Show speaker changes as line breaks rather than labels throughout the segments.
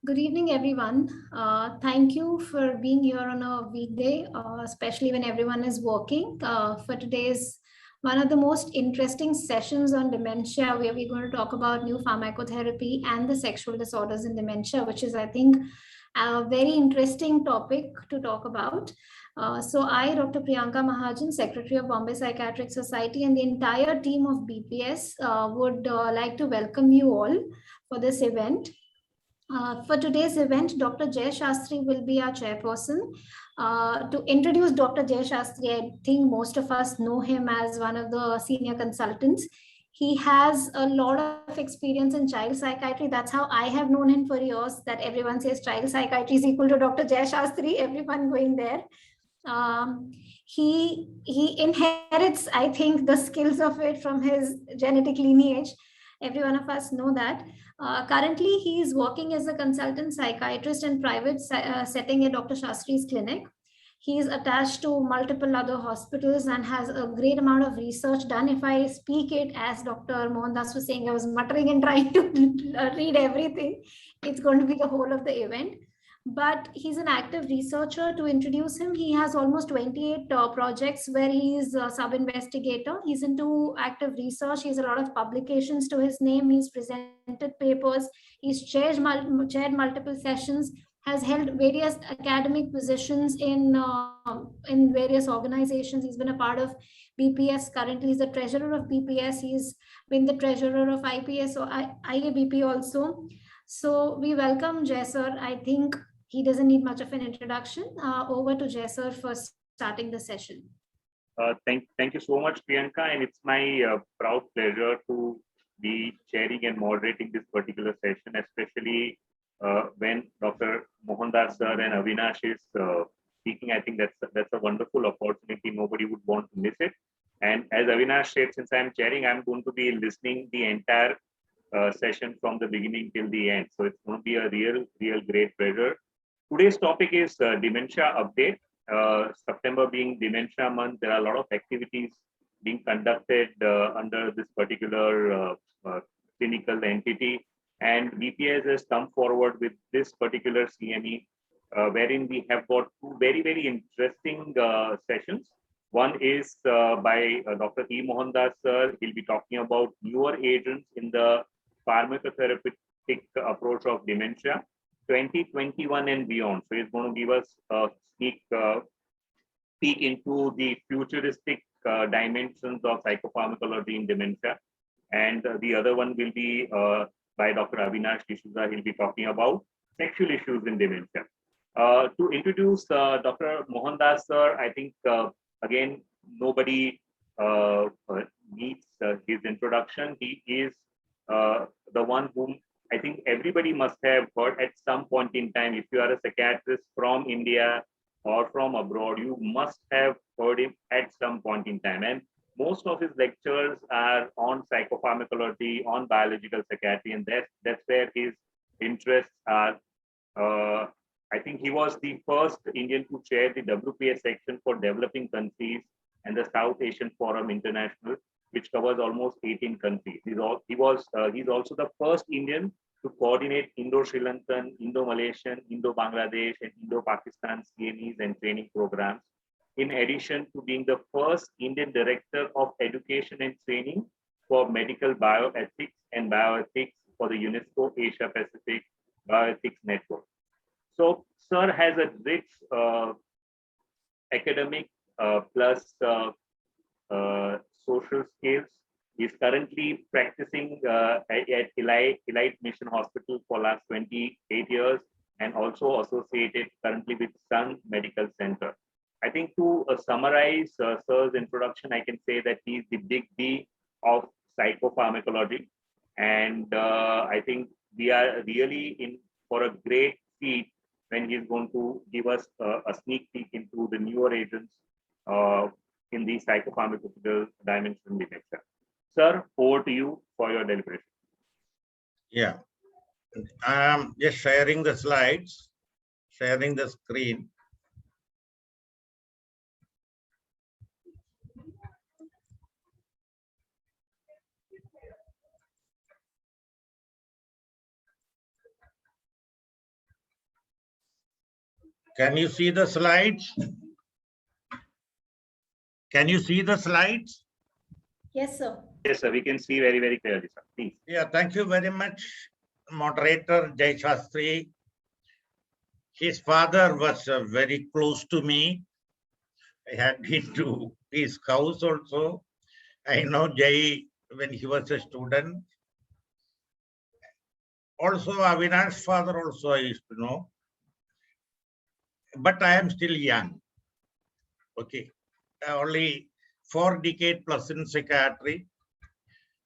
Good evening, everyone. Thank you for being here on a weekday, especially when everyone is working. For today's one of the most interesting sessions on dementia, where we're going to talk about new pharmacotherapy and the sexual disorders in dementia, which is, I think, a very interesting topic to talk about. I, Dr. Priyanka Mahajan, Secretary of Bombay Psychiatric Society, and the entire team of BPS would like to welcome you all for this event. For today's event, Dr. Jay Shastri will be our chairperson. To introduce Dr. Jay Shastri, I think most of us know him as one of the senior consultants. He has a lot of experience in child psychiatry. That's how I have known him for years, that everyone says child psychiatry is equal to Dr. Jay Shastri, everyone going there. He inherits, I think, the skills of it from his genetic lineage. Every one of us know that. Currently, he is working as a consultant psychiatrist in private setting at Dr. Shastri's clinic. He is attached to multiple other hospitals and has a great amount of research done. If I speak it as Dr. Mohandas was saying, I was muttering and trying to read everything. It's going to be the whole of the event. But he's an active researcher. To introduce him, he has almost 28 projects where he is a sub-investigator. He's into active research. He has a lot of publications to his name. He's presented papers. He's chaired multiple sessions, has held various academic positions in various organizations. He's been a part of BPS. Currently, he's the treasurer of BPS. He's been the treasurer of IPS or IABP also. So we welcome Jay sir. I think he doesn't need much of an introduction. Over to Jay sir for starting the session.
Thank you so much, Priyanka, and it's my proud pleasure to be chairing and moderating this particular session, especially when Dr. Mohandas sir and Avinash is speaking. I think that's a wonderful opportunity. Nobody would want to miss it. And as Avinash said, since I'm chairing, I'm going to be listening the entire session from the beginning till the end. So it's going to be a real great pleasure. Today's topic is dementia update. September being dementia month, there are a lot of activities being conducted under this particular clinical entity. And BPS has come forward with this particular CME, wherein we have got two very interesting sessions. One is by Dr. E. Mohandas sir. He'll be talking about newer agents in the pharmacotherapeutic approach of dementia 2021 and beyond. So he's going to give us a sneak peek into the futuristic dimensions of psychopharmacology in dementia. And the other one will be by Dr. Avinash D'Souza. He'll be talking about sexual issues in dementia. To introduce Dr. Mohandas sir, I think, again, nobody needs his introduction. He is the one whom I think everybody must have heard at some point in time. If you are a psychiatrist from India or from abroad, you must have heard him at some point in time. And most of his lectures are on psychopharmacology, on biological psychiatry, and that's where his interests are. I think he was the first Indian to chair the WPS section for developing countries and the South Asian Forum International, which covers almost 18 countries. He's also the first Indian to coordinate Indo-Sri Lankan, Indo-Malaysian, Indo-Bangladesh, and Indo-Pakistan CMEs and training programs, in addition to being the first Indian Director of Education and Training for Medical Bioethics and Bioethics for the UNESCO Asia Pacific Bioethics Network. So, sir has a rich academic plus social skills. He's currently practicing at Elite Mission Hospital for last 28 years and also associated currently with Sun Medical Center. I think to summarize sir's introduction, I can say that he's the big D of psychopharmacology. And I think we are really in for a great feat when he's going to give us a sneak peek into the newer agents in the psychopharmaceutical dimension dementia. Sir, over to you for your deliberation.
Yeah, I'm just sharing the slides, sharing the screen. Can you see the slides? Can you see the slides?
Yes, sir.
Yes, sir. We can see very, very clearly, sir. Please.
Yeah, thank you very much, moderator Jai Shastri. His father was very close to me. I had been to his house also. I know Jai when he was a student. Also, Avinash's father also I used to know. But I am still young. Okay. Only 4 decades plus in psychiatry.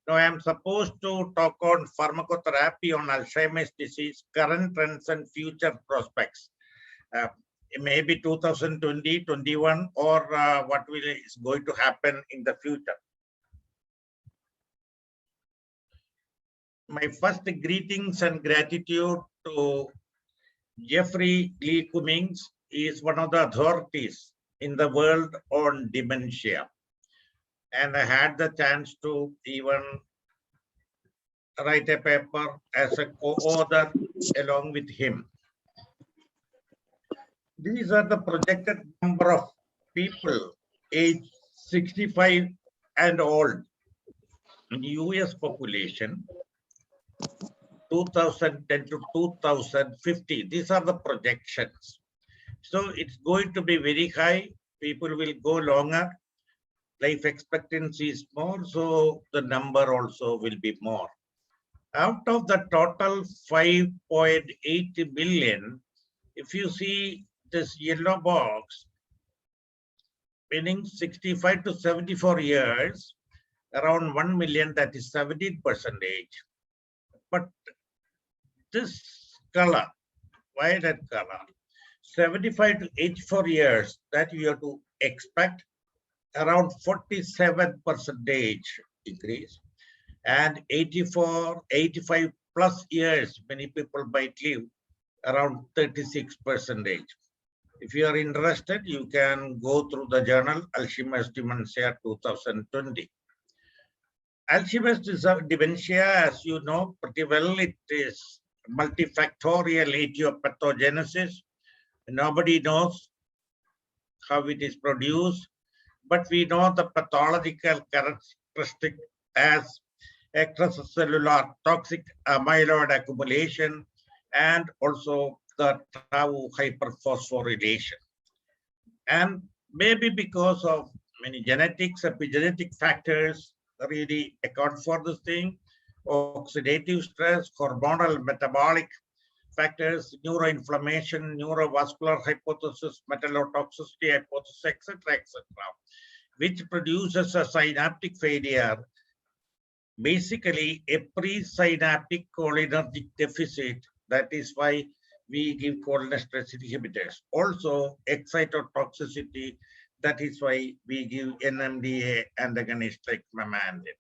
Now I am supposed to talk on pharmacotherapy on Alzheimer's disease, current trends and future prospects. Maybe 2020, 21, or what is going to happen in the future. My first greetings and gratitude to Jeffrey Lee Cummings. He is one of the authorities in the world on dementia. And I had the chance to even write a paper as a co-author along with him. These are the projected number of people aged 65 and old in US population 2010 to 2050. These are the projections. So it's going to be very high. People will go longer. Life expectancy is more, so the number also will be more. Out of the total 5.8 billion, if you see this yellow box, meaning 65 to 74 years, around 1 million, that is 17%. But this color, violet color, 75 to 84 years, that you have to expect around 47% increase. And 84, 85 plus years, many people might live around 36%. If you are interested, you can go through the journal Alzheimer's Dementia 2020. Alzheimer's dementia, as you know pretty well, it is multifactorial etiopathogenesis. Nobody knows how it is produced, but we know the pathological characteristic as extracellular toxic amyloid accumulation and also the tau hyperphosphorylation. And maybe because of many genetics, epigenetic factors really account for this thing, oxidative stress, hormonal metabolic factors, neuroinflammation, neurovascular hypothesis, metallotoxicity hypothesis, etc., which produces a synaptic failure, basically a presynaptic cholinergic deficit. That is why we give cholinesterase inhibitors. Also, excitotoxicity. That is why we give NMDA antagonist like memantine.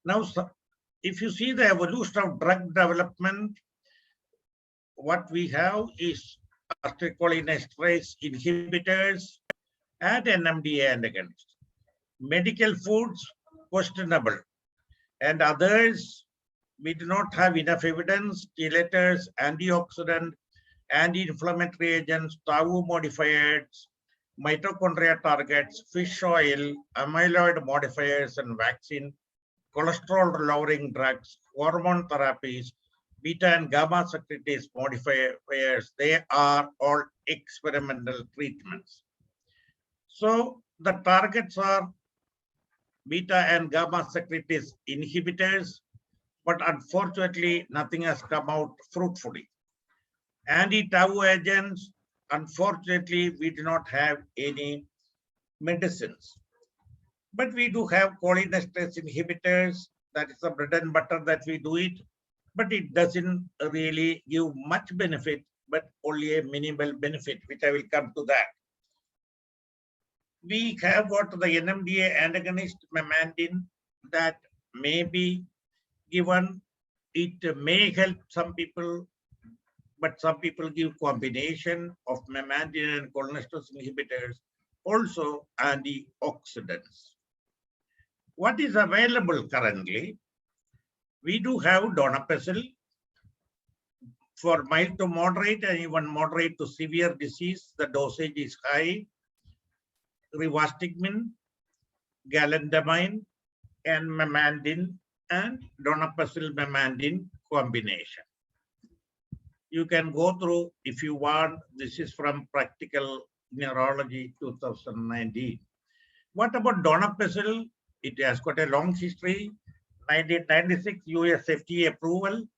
Now, if you see the evolution of drug development, what we have is acetylcholinesterase inhibitors and NMDA antagonists. Medical foods, questionable. And others, we do not have enough evidence. Chelators, antioxidant, anti-inflammatory agents, tau modifiers, mitochondria targets, fish oil, amyloid modifiers and vaccine, cholesterol lowering drugs, hormone therapies, beta and gamma secretase modifiers, they are all experimental treatments. So the targets are beta and gamma secretase inhibitors, but unfortunately, nothing has come out fruitfully. Anti-tau agents, unfortunately, we do not have any medicines. But we do have cholinesterase inhibitors. That is the bread and butter that we do it. But it doesn't really give much benefit, but only a minimal benefit, which I will come to that. We have got the NMDA antagonist memantine that may be given. It may help some people, but some people give combination of memantine and cholinesterase inhibitors, also antioxidants. What is available currently? We do have donepezil, For mild to moderate and even moderate to severe disease, the dosage is high. Rivastigmine, galantamine, and memantine and donepezil memantine combination. You can go through if you want. This is from Practical Neurology 2019. What about donepezil? It has got a long history. 1996 US FDA approval.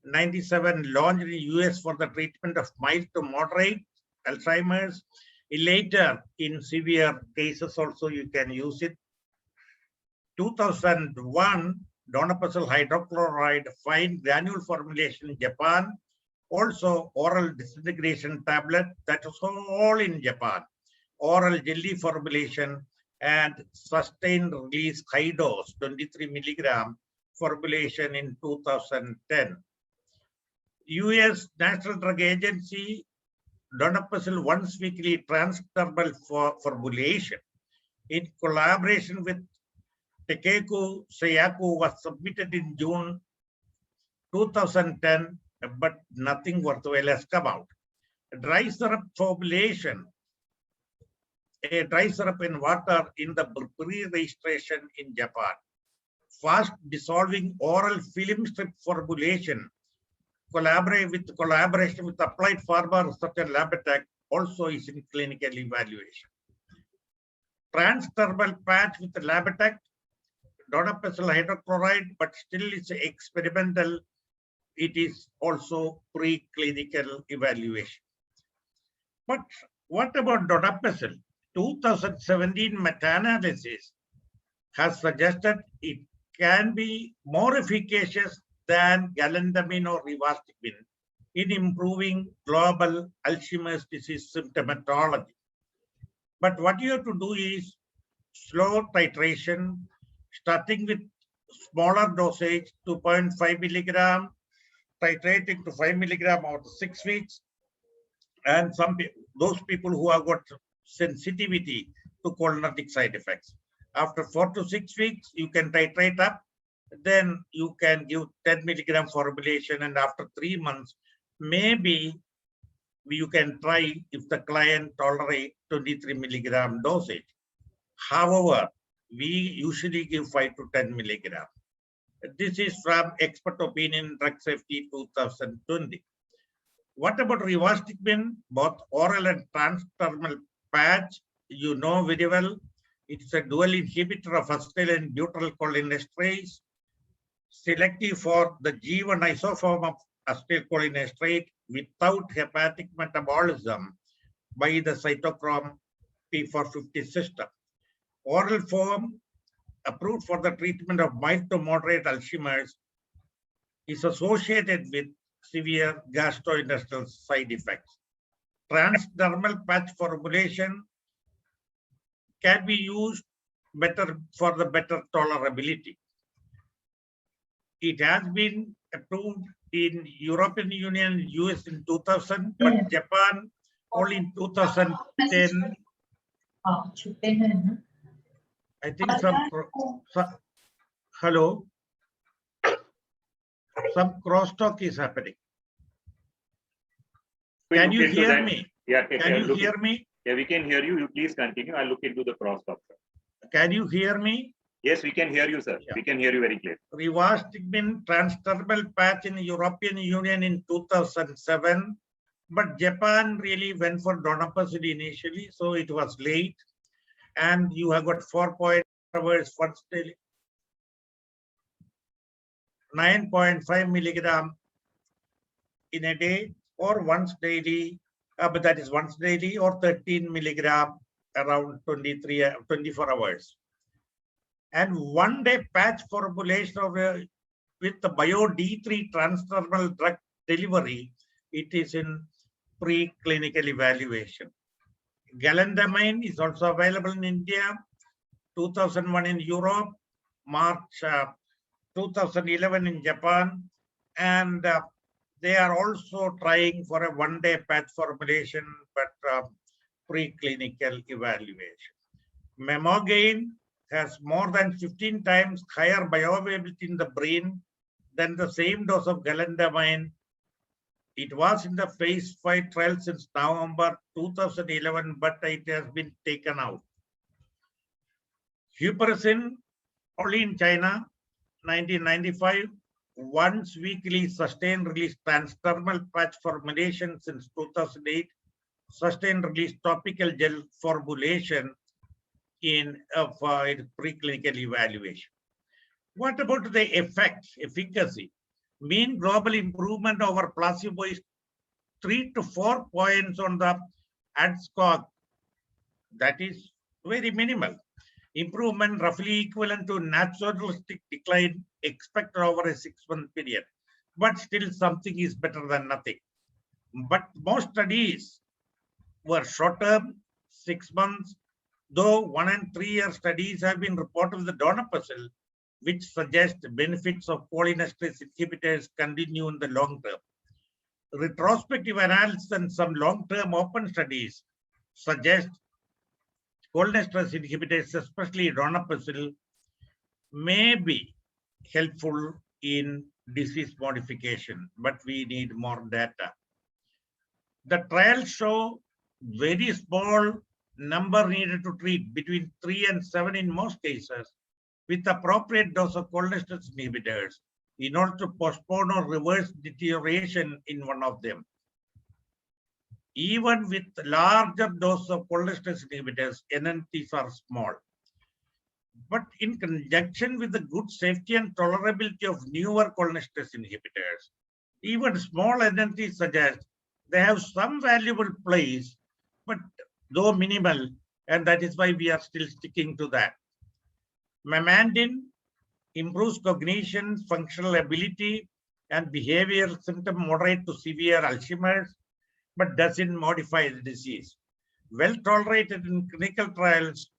97 launched in US for the treatment of mild to moderate Alzheimer's. Later, in severe cases also you can use it. 2001, donepezil hydrochloride fine granule formulation in Japan. Also oral disintegration tablet, that is all in Japan. Oral jelly formulation and sustained release high dose 23 milligram formulation in 2010. US National Drug Agency donepezil once weekly transdermal formulation in collaboration with Takeko Sayaku was submitted in June 2010, but nothing worthwhile has come out. A dry syrup formulation, a dry syrup in water in the pre-registration in Japan. Fast dissolving oral film strip formulation collaboration with Applied Pharma Research and Labatec also is in clinical evaluation. Transdermal patch with Labatec, donepezil hydrochloride, but still it's experimental. It is also preclinical evaluation. But what about donepezil? 2017 meta-analysis has suggested it can be more efficacious than galantamine or rivastigmine in improving global Alzheimer's disease symptomatology. But what you have to do is slow titration, starting with smaller dosage, 2.5 milligram, titrating to 5 milligram over 6 weeks. And those people who have got sensitivity to cholinergic side effects. After 4 to 6 weeks, you can titrate up. Then you can give 10 milligram formulation, and after 3 months, maybe you can try if the client tolerate 23 milligram dosage. However, we usually give 5 to 10 milligram. This is from Expert Opinion Drug Safety 2020. What about rivastigmine, both oral and transdermal patch? You know very well. It's a dual inhibitor of acetyl and butyrylcholinesterase, selective for the G1 isoform of acetylcholinesterase without hepatic metabolism by the cytochrome P450 system. Oral form approved for the treatment of mild to moderate Alzheimer's is associated with severe gastrointestinal side effects. Transdermal patch formulation can be used better for the better tolerability. It has been approved in European Union, US in 2000, but Japan only in 2010. I think hello, some crosstalk is happening. Can you hear me?
Yeah,
can you hear me?
Yeah, we can hear you. You please continue. I'll look into the crosstalk.
Can you hear me?
Yes, we can hear you, sir. Yeah. We can hear you very clearly.
Rivastigmine transdermal patch in the European Union in 2007, but Japan really went for donepezil initially, so it was late. And you have got 4.0 hours once daily, 9.5 milligram in a day, or once daily, but that is once daily, or 13 milligram around 24 hours. And 1 day patch formulation of with the Bio D3 transdermal drug delivery, it is in preclinical evaluation. Galantamine is also available in India, 2001 in Europe, March 2011 in Japan, and they are also trying for a 1 day patch formulation, but preclinical evaluation. Memogain has more than 15 times higher bioavailability in the brain than the same dose of galantamine It was in the phase 5 trial since November 2011, but it has been taken out. Huperzin, only in China, 1995, once weekly sustained release transdermal patch formulation since 2008, sustained release topical gel formulation in preclinical evaluation. What about the effects, efficacy? Mean global improvement over placebo is 3 to 4 points on the ADSCOG. That is very minimal. Improvement roughly equivalent to naturalistic decline expected over a 6-month period. But still something is better than nothing. But most studies were short-term, 6 months, though 1 and 3 year studies have been reported with the donepezil, which suggest the benefits of cholinesterase inhibitors continue in the long term. Retrospective analysis and some long-term open studies suggest cholinesterase inhibitors, especially donepezil, may be helpful in disease modification, but we need more data. The trials show very small number needed to treat, between 3 and 7 in most cases, with appropriate dose of cholinesterase inhibitors in order to postpone or reverse deterioration in one of them. Even with larger dose of cholinesterase inhibitors, NNTs are small. But in conjunction with the good safety and tolerability of newer cholinesterase inhibitors, even small NNTs suggest they have some valuable place, but though minimal, and that is why we are still sticking to that. Memantine improves cognition, functional ability, and behavioral symptom moderate to severe Alzheimer's, but doesn't modify the disease. Well tolerated in clinical trials,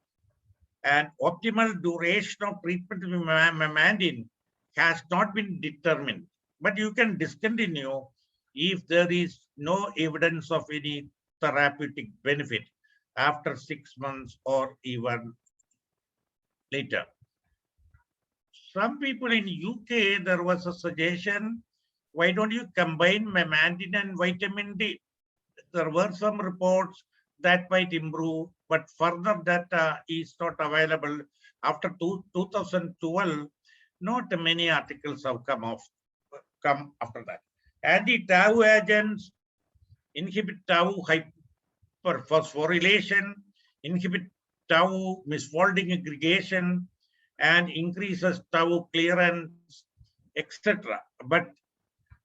and optimal duration of treatment with memantine has not been determined, but you can discontinue if there is no evidence of any therapeutic benefit after 6 months or even later. Some people in UK, there was a suggestion, why don't you combine memantine and vitamin D? There were some reports that might improve, but further data is not available. After 2012, not many articles have come after that. Anti-tau agents inhibit tau hyperphosphorylation, inhibit tau misfolding aggregation, and increases tau clearance, etc. But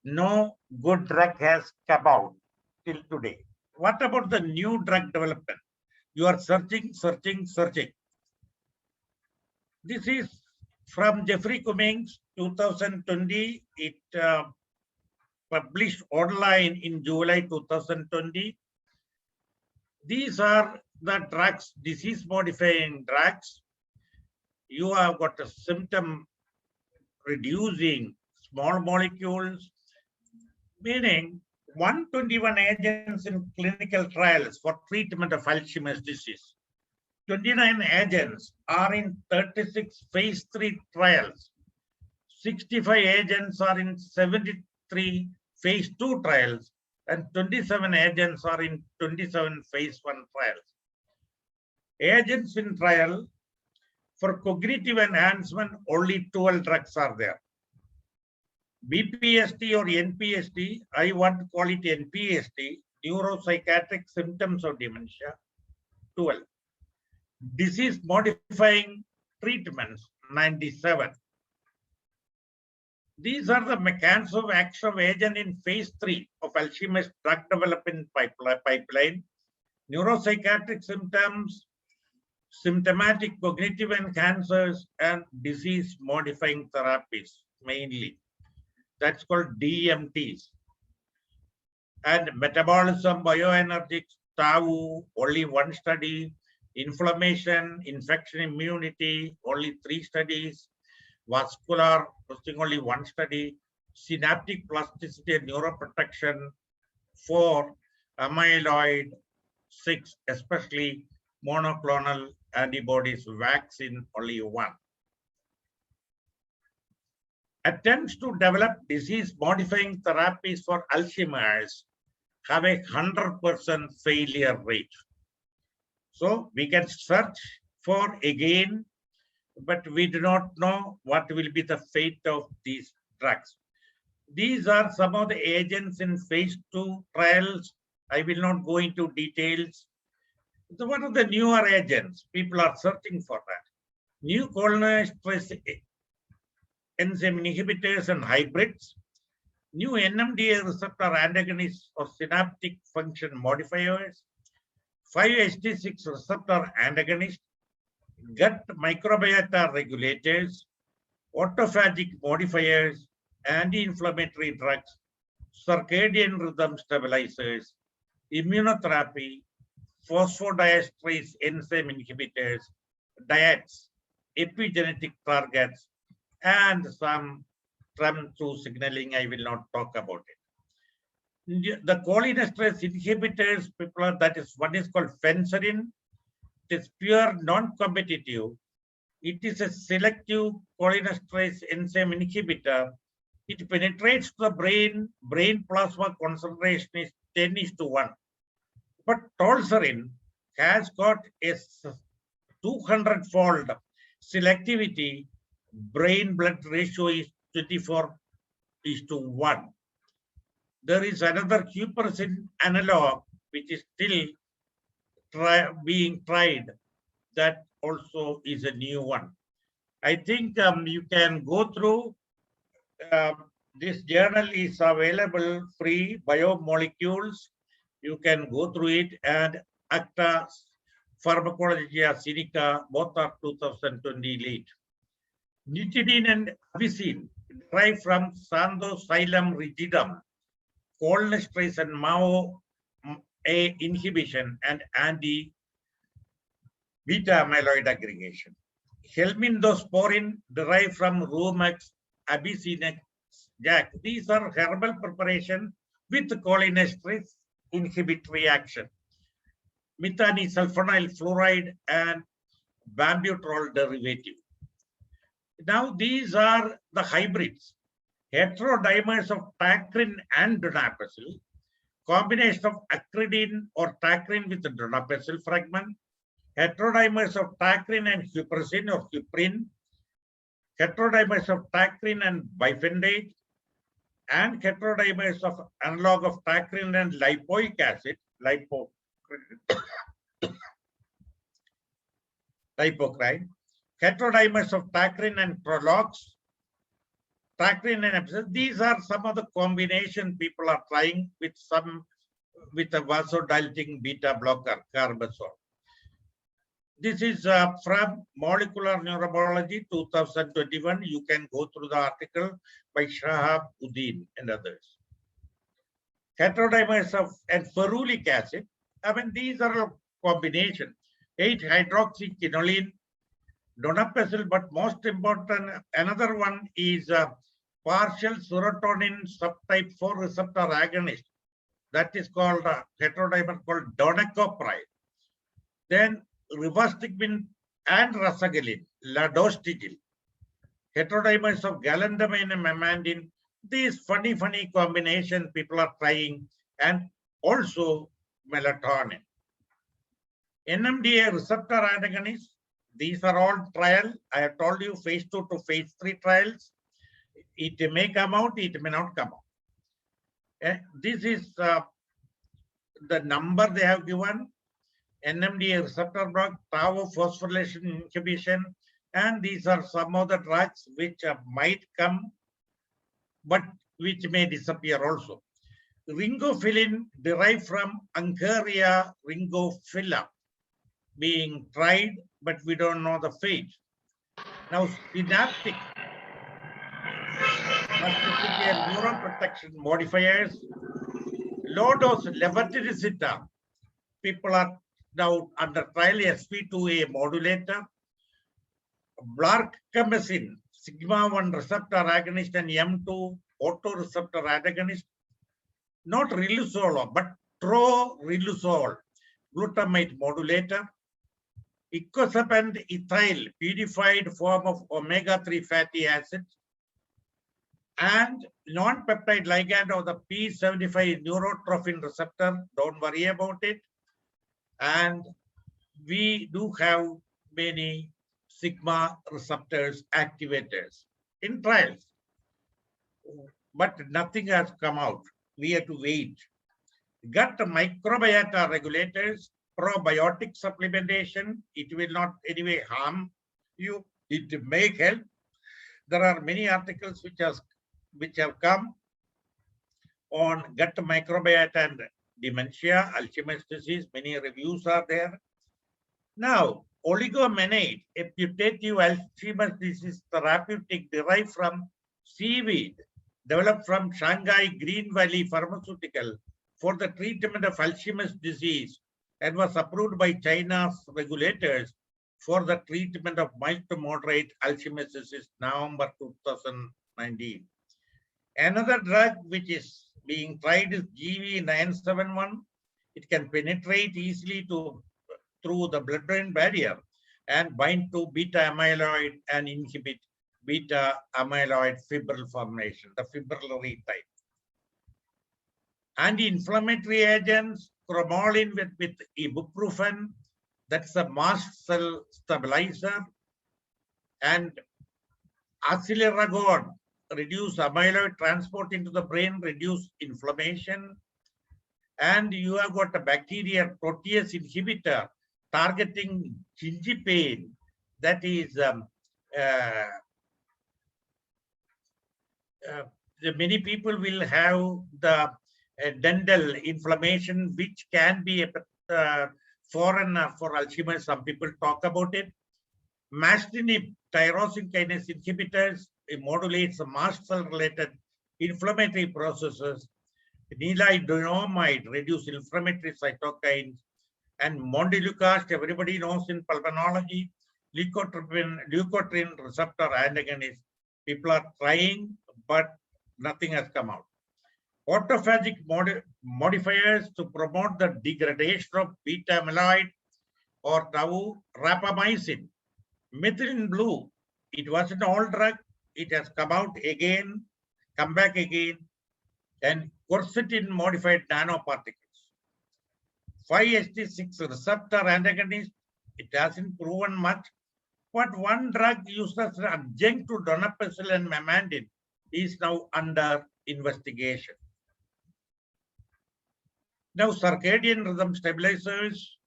no good drug has come out till today. What about the new drug development? You are searching. This is from Jeffrey Cummings, 2020. It published online in July 2020. These are the drugs, disease-modifying drugs. You have got a symptom reducing small molecules, meaning 121 agents in clinical trials for treatment of Alzheimer's disease. 29 agents are in 36 phase 3 trials. 65 agents are in 73 phase 2 trials, and 27 agents are in 27 phase 1 trials. Agents in trial for cognitive enhancement, only 12 drugs are there. BPSD or NPSD, I want to call it NPSD, neuropsychiatric symptoms of dementia, 12. Disease modifying treatments, 97. These are the mechanisms of action of agent in phase 3 of Alzheimer's drug development pipeline. Neuropsychiatric symptoms, symptomatic cognitive enhancers, and disease modifying therapies mainly. That's called DMTs. And metabolism, bioenergetics, tau, only 1 study. Inflammation, infection, immunity, only 3 studies. Vascular, only 1 study. Synaptic plasticity and neuroprotection, 4. Amyloid, 6, especially monoclonal antibodies, vaccine, only 1. attempts to develop disease-modifying therapies for Alzheimer's have a 100% failure rate. So we can search for again, but we do not know what will be the fate of these drugs. These are some of the agents in phase 2 trials. I will not go into details. So what are the newer agents? People are searching for that. New cholinesterase enzyme inhibitors and hybrids, new NMDA receptor antagonists or synaptic function modifiers, 5-HT6 receptor antagonists, gut microbiota regulators, autophagic modifiers, anti-inflammatory drugs, circadian rhythm stabilizers, immunotherapy, phosphodiesterase enzyme inhibitors, diets, epigenetic targets, and some TREM2 signaling. I will not talk about it. The cholinesterase inhibitors, that is one is called fencerin. It is pure non-competitive. It is a selective cholinesterase enzyme inhibitor. It penetrates the brain. Brain plasma concentration is 10:1. But tolcerin has got a 200-fold selectivity. Brain-blood ratio is 24:1. There is another huperzin analog which is still being tried. That also is a new one. I think you can go through. This journal is available free, Biomolecules. You can go through it, and Acta Pharmacologia Sinica, both are 2020 lead. Nitidine and avicin derived from Xanthoxylum rigidum, cholinesterase and MAO-A inhibition and anti-beta amyloid aggregation. Helminthosporin derived from Rumex abyssiniac jack. These are herbal preparation with cholinesterase inhibitory action. Methane sulfonyl fluoride and bambuterol derivative. Now these are the hybrids. Heterodimers of tacrin and donepezil, combination of acridine or tacrin with the donepezil fragment, heterodimers of tacrin and huperzin or huperin, heterodimers of tacrin and bifendate, and heterodimers of analog of tacrin and lipoic acid, lipocrine, heterodimers of tacrin and prolox, tacrin and epsilon. These are some of the combination people are trying with a vasodilating beta blocker, carbazole. This is from Molecular Neurobiology 2021. You can go through the article by Shahab Uddin and others. Heterodimers of and ferulic acid. I mean, these are a combination. 8-hydroxyquinoline, donepezil, but most important, another one is partial serotonin subtype 4 receptor agonist. That is called heterodimer called donecoprid. Then rivastigmine and rasagiline, ladostigil. Heterodimers of galantamine and memantine. These funny combination people are trying, and also melatonin. NMDA receptor antagonists. These are all trial. I have told you phase 2 to phase 3 trials. It may come out, it may not come out. This is the number they have given. NMDA receptor block, tau phosphorylation inhibition, and these are some of the drugs which might come, but which may disappear also. Ringofilin derived from Uncaria ringofila being tried, but we don't know the fate. Now, synaptic plasticity and neuroprotection modifiers, low dose levetiracetam. People are now under trial, sp2A modulator, blarcamesine, sigma-1 receptor agonist and M2 autoreceptor antagonist, not riluzole, but troriluzole, glutamate modulator, icosapent ethyl, purified form of omega-3 fatty acid, And non-peptide ligand of the P75 neurotrophin receptor, don't worry about it. And we do have many sigma receptors activators in trials, but nothing has come out. We have to wait. Gut microbiota regulators, probiotic supplementation, it will not anyway harm you. It may help. There are many articles which have come on gut microbiota and dementia, Alzheimer's disease. Many reviews are there. Now, oligomenate, a putative Alzheimer's disease therapeutic derived from seaweed, developed from Shanghai Green Valley Pharmaceutical for the treatment of Alzheimer's disease and was approved by China's regulators for the treatment of mild to moderate Alzheimer's disease, November 2019. Another drug which is being tried is GV971. It can penetrate easily through the blood-brain barrier and bind to beta amyloid and inhibit beta amyloid fibril formation, the fibrillary type. Anti-inflammatory agents, cromolyn with ibuprofen, that's a mast cell stabilizer, and acylaragon, reduce amyloid transport into the brain, reduce inflammation. And you have got a bacteria protease inhibitor targeting gingipain, that is many people will have the dental inflammation, which can be a foreign for Alzheimer's. Some people talk about it. Masitinib, tyrosine kinase inhibitors, it modulates the mast cell related inflammatory processes. Nilotinamide, reduce inflammatory cytokines. And montelukast, everybody knows in pulmonology, leukotriene receptor antagonist. People are trying, but nothing has come out. Autophagic modifiers to promote the degradation of beta amyloid or tau, rapamycin. Methylene blue, it was an old drug. It has come out again, come back again. And quercetin modified nanoparticles. 5-HT6 receptor antagonist, it hasn't proven much. But one drug used as an adjunct to donepezil and memantine is now under investigation. Now, circadian rhythm stabilizers,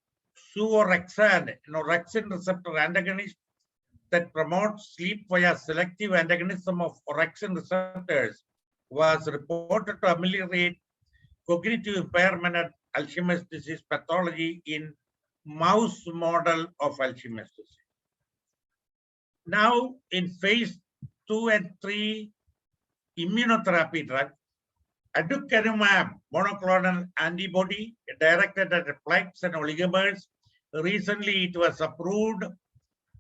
suorexan, orexin receptor antagonist that promotes sleep via selective antagonism of orexin receptors was reported to ameliorate cognitive impairment and Alzheimer's disease pathology in mouse model of Alzheimer's disease. Now, in phase 2 and 3 immunotherapy drug, aducanumab monoclonal antibody directed at plaques and oligomers. Recently, it was approved.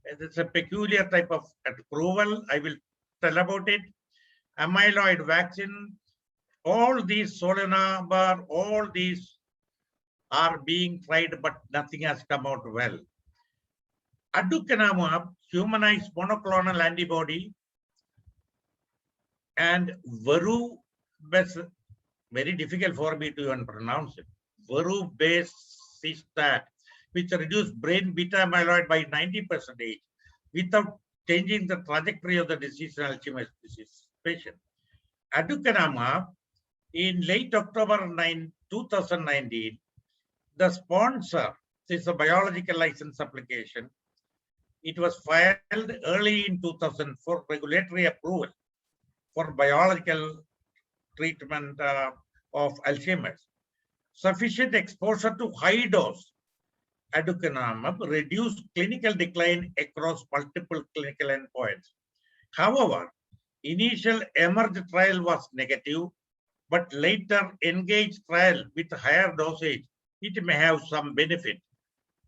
It's a peculiar type of approval. I will tell about it. Amyloid vaccine, all these Solunabar, all these are being tried, but nothing has come out well. Aducanumab, humanized monoclonal antibody, and Verubestat, very difficult for me to even pronounce it, Verubestat, which reduced brain beta amyloid by 90% without changing the trajectory of the disease in Alzheimer's disease patient. Aducanumab, in late October 2019, the sponsor, this is a biological license application. It was filed early in 2004 regulatory approval for biological treatment of Alzheimer's. Sufficient exposure to high dose aducanumab reduced clinical decline across multiple clinical endpoints. However, initial EMERGE trial was negative, but later ENGAGE trial with higher dosage, it may have some benefit.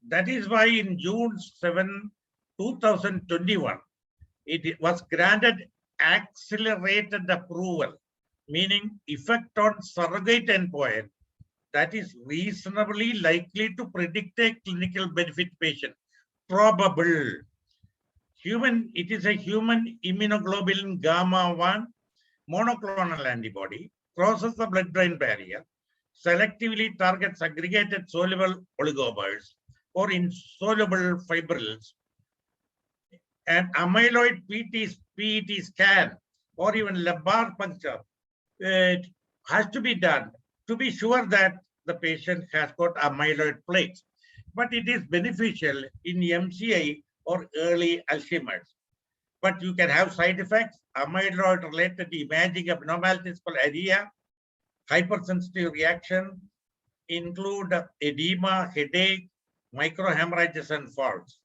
That is why in June 7, 2021, it was granted accelerated approval, meaning effect on surrogate endpoint that is reasonably likely to predict a clinical benefit patient. Probable. It is a human immunoglobulin gamma 1 monoclonal antibody, crosses the blood-brain barrier, selectively targets aggregated soluble oligomers or insoluble fibrils, and amyloid PET scan or even lumbar puncture has to be done to be sure that the patient has got amyloid plaques. But it is beneficial in MCI or early Alzheimer's. But you can have side effects, amyloid-related imaging abnormalities called ARIA, hypersensitive reaction, include edema, headache, microhemorrhages, and falls.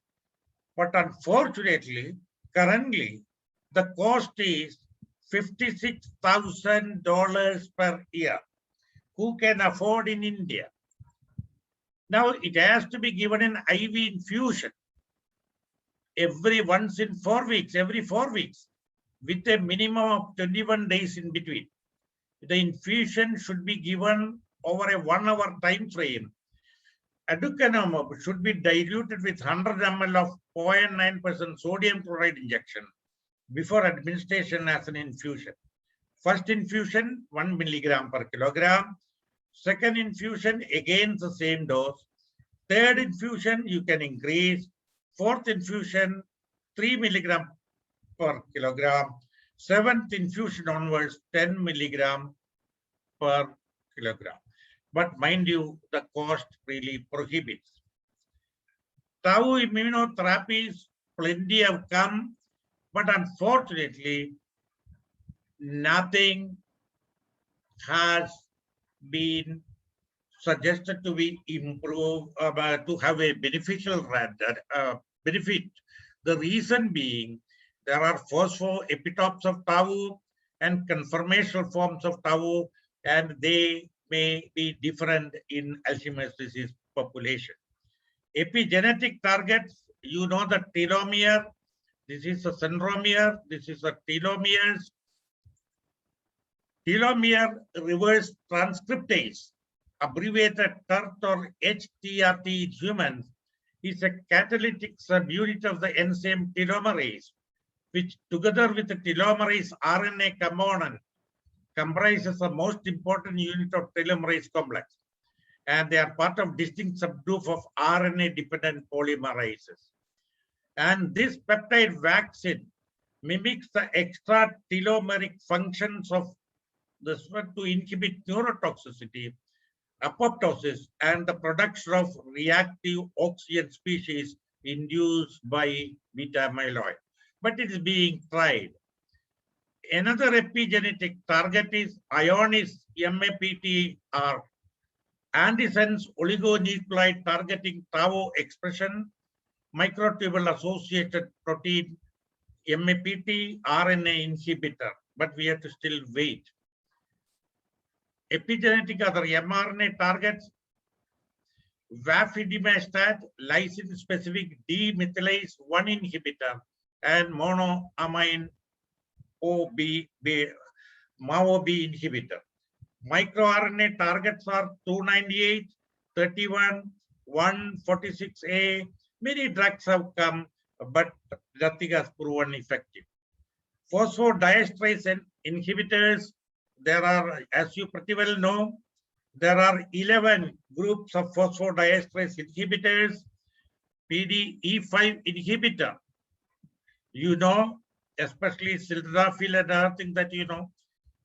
But unfortunately, currently, the cost is $56,000 per year. Who can afford in India? Now it has to be given an IV infusion every 4 weeks, with a minimum of 21 days in between. The infusion should be given over a 1 hour time frame. Aducanumab should be diluted with 100 ml of 0.9% sodium chloride injection before administration as an infusion. First infusion, 1 milligram per kilogram. Second infusion, again the same dose. Third infusion, you can increase. Fourth infusion, 3 milligram per kilogram. Seventh infusion onwards, 10 milligram per kilogram. But mind you, the cost really prohibits. Tau immunotherapies, plenty have come, but unfortunately, nothing has been suggested to be improved, to have a beneficial benefit. The reason being, there are phosphoepitopes of tau and conformational forms of tau, and they may be different in Alzheimer's disease population. Epigenetic targets, you know the telomere, this is a centromere, this is a telomeres. Telomere reverse transcriptase, abbreviated TERT or HTRT in humans, is a catalytic subunit of the enzyme telomerase, which together with the telomerase RNA component comprises the most important unit of telomerase complex. And they are part of distinct subgroup of RNA-dependent polymerases. And this peptide vaccine mimics the extra telomeric functions of the sweat to inhibit neurotoxicity, apoptosis, and the production of reactive oxygen species induced by beta amyloid. But it is being tried. Another epigenetic target is Ionis MAPT, antisense oligonucleotide targeting tau expression, microtubule associated protein MAPT RNA inhibitor, but we have to still wait. Epigenetic other mRNA targets, vafidemstat, lysine-specific demethylase 1 inhibitor, and monoamine MAO-B inhibitor. MicroRNA targets are 298, 31, 146A. Many drugs have come, but nothing has proven effective. Phosphodiesterase inhibitors, there are, as you pretty well know, there are 11 groups of phosphodiesterase inhibitors. PDE5 inhibitor, you know, especially sildenafil and other things that you know.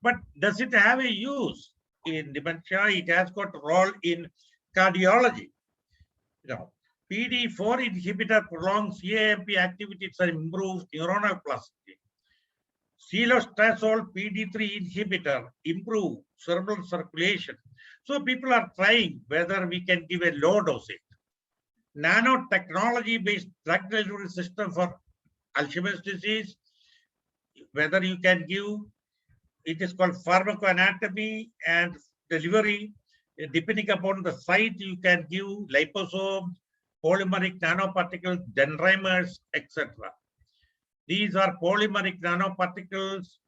But does it have a use in dementia? It has got a role in cardiology. You know, PDE4 inhibitor prolongs CAMP activities and improves neuronal plasticity. Cilostazol PDE3 inhibitor improve cerebral circulation. So people are trying whether we can give a low dosage. Nanotechnology-based drug delivery system for Alzheimer's disease, whether you can give, it is called pharmacoanatomy and delivery. Depending upon the site, you can give liposomes, polymeric nanoparticles, dendrimers, etc. These are polymeric nanoparticles,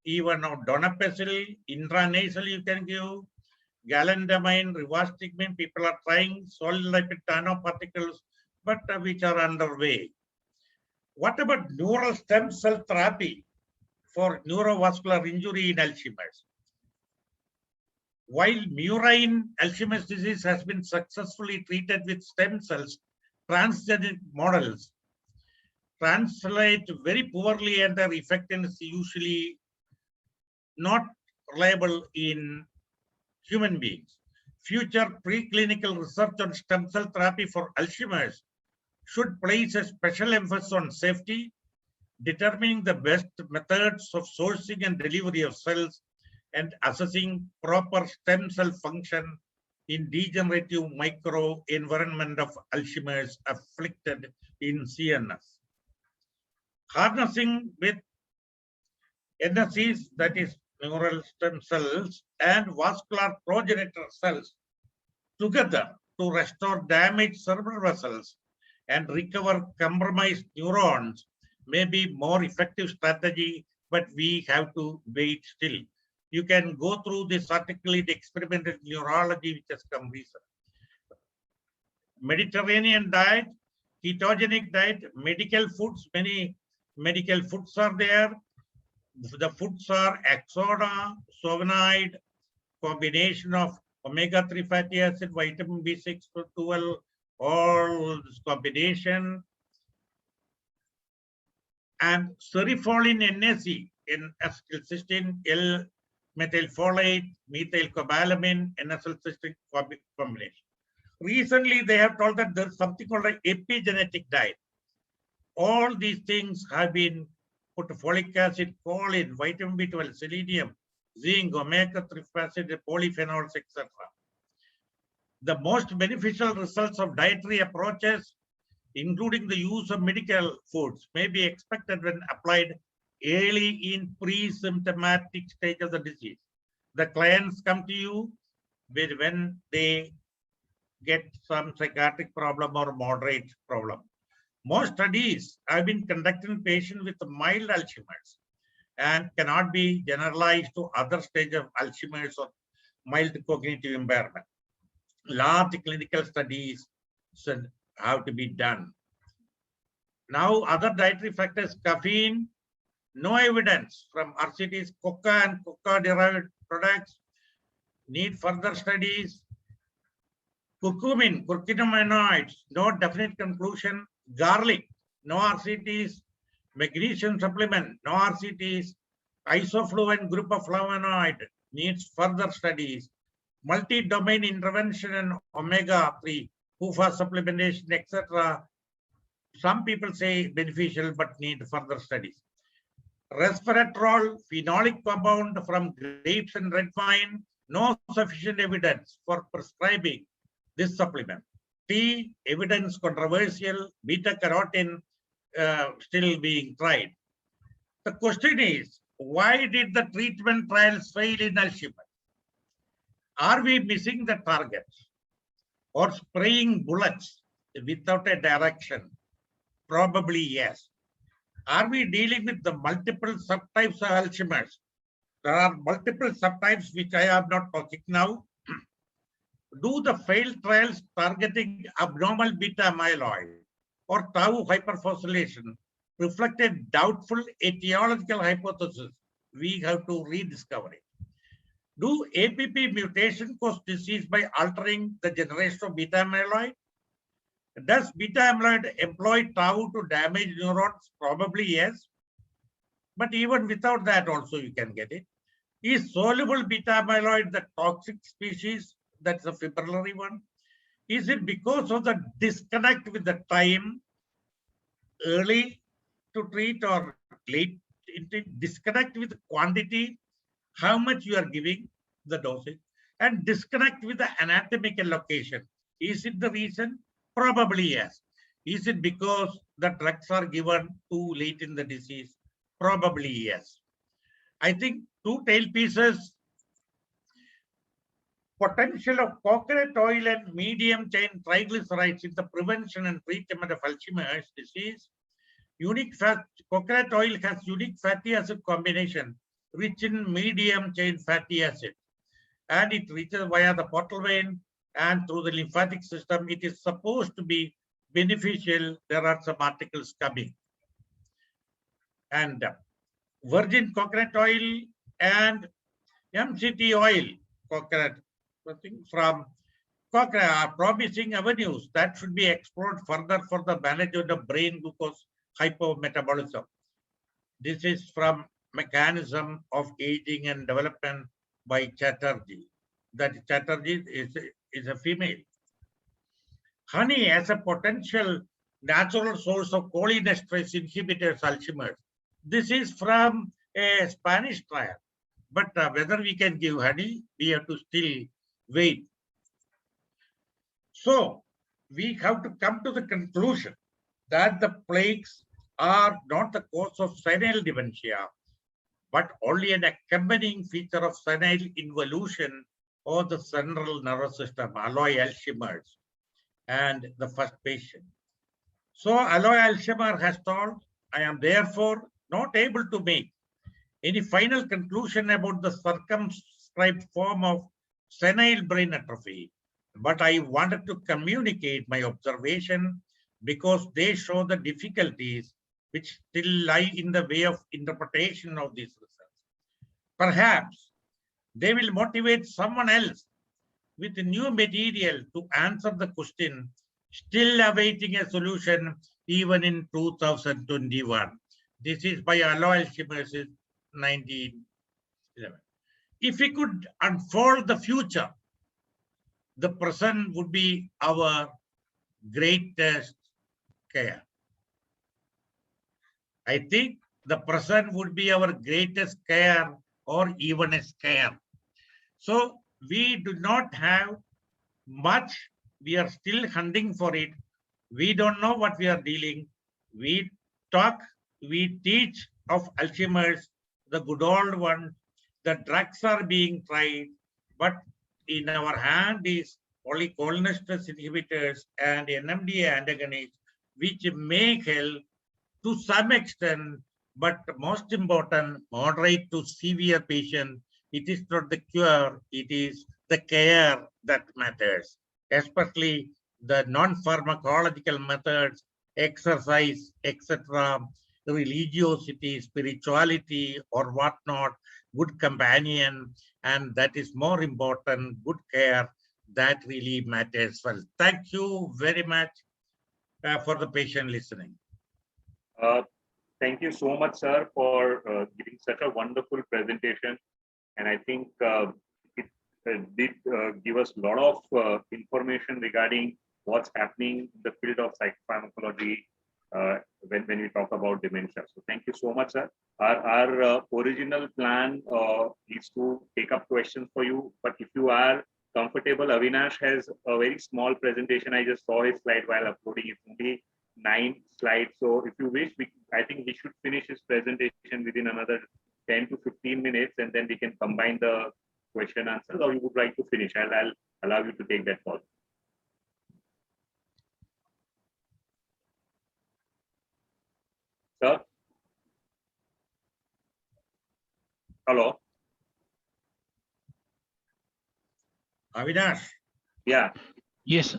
even donepezil, intranasal you can give, galantamine, rivastigmine, people are trying solid lipid nanoparticles, but which are underway. What about neural stem cell therapy for neurovascular injury in Alzheimer's. While murine Alzheimer's disease has been successfully treated with stem cells, transgenic models translate very poorly and their effectiveness usually not reliable in human beings. Future preclinical research on stem cell therapy for Alzheimer's should place a special emphasis on safety, determining the best methods of sourcing and delivery of cells, and assessing proper stem cell function in degenerative microenvironment of Alzheimer's afflicted in CNS. Harnessing with NSCs, that is neural stem cells, and vascular progenitor cells together to restore damaged cerebral vessels and recover compromised neurons may be more effective strategy, but we have to wait still. You can go through this article in Experimental Neurology, which has come recently. Mediterranean diet, ketogenic diet, medical foods, many medical foods are there. The foods are Axoda, Sovenide, combination of omega-3 fatty acid, vitamin B6, 12, all this combination. And serifluin NAC in acetylcysteine, L-methylfolate, methylcobalamin, N-acetylcysteine combination. Recently, they have told that there's something called an epigenetic diet. All these things have been put: folic acid, choline, vitamin B12, selenium, zinc, omega-3 acid, polyphenols, etc. The most beneficial results of dietary approaches, including the use of medical foods, may be expected when applied early in pre-symptomatic stage of the disease. The clients come to you when they get some psychiatric problem or moderate problem. Most studies have been conducted in patients with mild Alzheimer's and cannot be generalized to other stages of Alzheimer's or mild cognitive impairment. Large clinical studies should have to be done. Now, other dietary factors: caffeine, no evidence from RCTs, coca and coca-derived products, need further studies. Curcumin, curcuminoids, no definite conclusion. Garlic, no RCTs. Magnesium supplement, no RCTs. Isoflavoin group of flavonoid needs further studies. Multi-domain intervention and omega-3, PUFA supplementation, etc. Some people say beneficial but need further studies. Resveratrol, phenolic compound from grapes and red wine, no sufficient evidence for prescribing this supplement. Tea, evidence controversial. Beta carotene still being tried. The question is, why did the treatment trials fail in Alzheimer's? Are we missing the target or spraying bullets without a direction? Probably yes. Are we dealing with the multiple subtypes of Alzheimer's? There are multiple subtypes which I am not talking now. Do the failed trials targeting abnormal beta amyloid or tau hyperphosphorylation reflect a doubtful etiological hypothesis? We have to rediscover it. Do APP mutation cause disease by altering the generation of beta amyloid? Does beta amyloid employ tau to damage neurons? Probably yes. But even without that also you can get it. Is soluble beta amyloid the toxic species? That's a fibrillary one. Is it because of the disconnect with the time early to treat or late? Disconnect with the quantity, how much you are giving the dosage, and disconnect with the anatomical location. Is it the reason? Probably yes. Is it because the drugs are given too late in the disease? Probably yes. I think two tailpieces: potential of coconut oil and medium chain triglycerides in the prevention and treatment of Alzheimer's disease. Coconut oil has unique fatty acid combination rich in medium chain fatty acid, and it reaches via the portal vein and through the lymphatic system. It is supposed to be beneficial. There are some articles coming. And virgin coconut oil and MCT oil, coconut, something from coconut are promising avenues that should be explored further for the management of brain glucose hypometabolism. This is from Mechanism of Aging and Development by Chatterjee. That Chatterjee is a female. Honey as a potential natural source of cholinesterase inhibitors Alzheimer's. This is from a Spanish trial. But whether we can give honey, we have to still wait. So we have to come to the conclusion that the plaques are not the cause of senile dementia, but only an accompanying feature of senile involution or the central nervous system, Alois Alzheimer's, and the first patient. So Alois Alzheimer has told, I am therefore not able to make any final conclusion about the circumscribed form of senile brain atrophy, but I wanted to communicate my observation because they show the difficulties which still lie in the way of interpretation of these results. Perhaps they will motivate someone else with new material to answer the question, still awaiting a solution even in 2021. This is by Alois Alzheimer's 1911. If we could unfold the future, the present would be our greatest care. I think the present would be our greatest care or even a scare. So we do not have much. We are still hunting for it. We don't know what we are dealing. We talk, we teach of Alzheimer's, the good old one. The drugs are being tried, but in our hand is only cholinesterase inhibitors and NMDA antagonists, which may help to some extent, but most important, moderate to severe patient. It is not the cure, it is the care that matters, especially the non-pharmacological methods, exercise, etc., religiosity, spirituality, or whatnot, good companion, and that is more important, good care, that really matters well. Thank you very much for the patient listening.
Thank you so much, sir, for giving such a wonderful presentation. And I think it did give us a lot of information regarding what's happening in the field of psychopharmacology when we talk about dementia. So thank you so much, sir. Our original plan is to take up questions for you, but if you are comfortable, Avinash has a very small presentation. I just saw his slide while uploading. It's only 9 slides. So if you wish, I think he should finish his presentation within another 10 to 15 minutes, and then we can combine the question answers, or you would like to finish. I'll allow you to take that call. Sir? Hello?
Avinash?
Yeah.
Yes.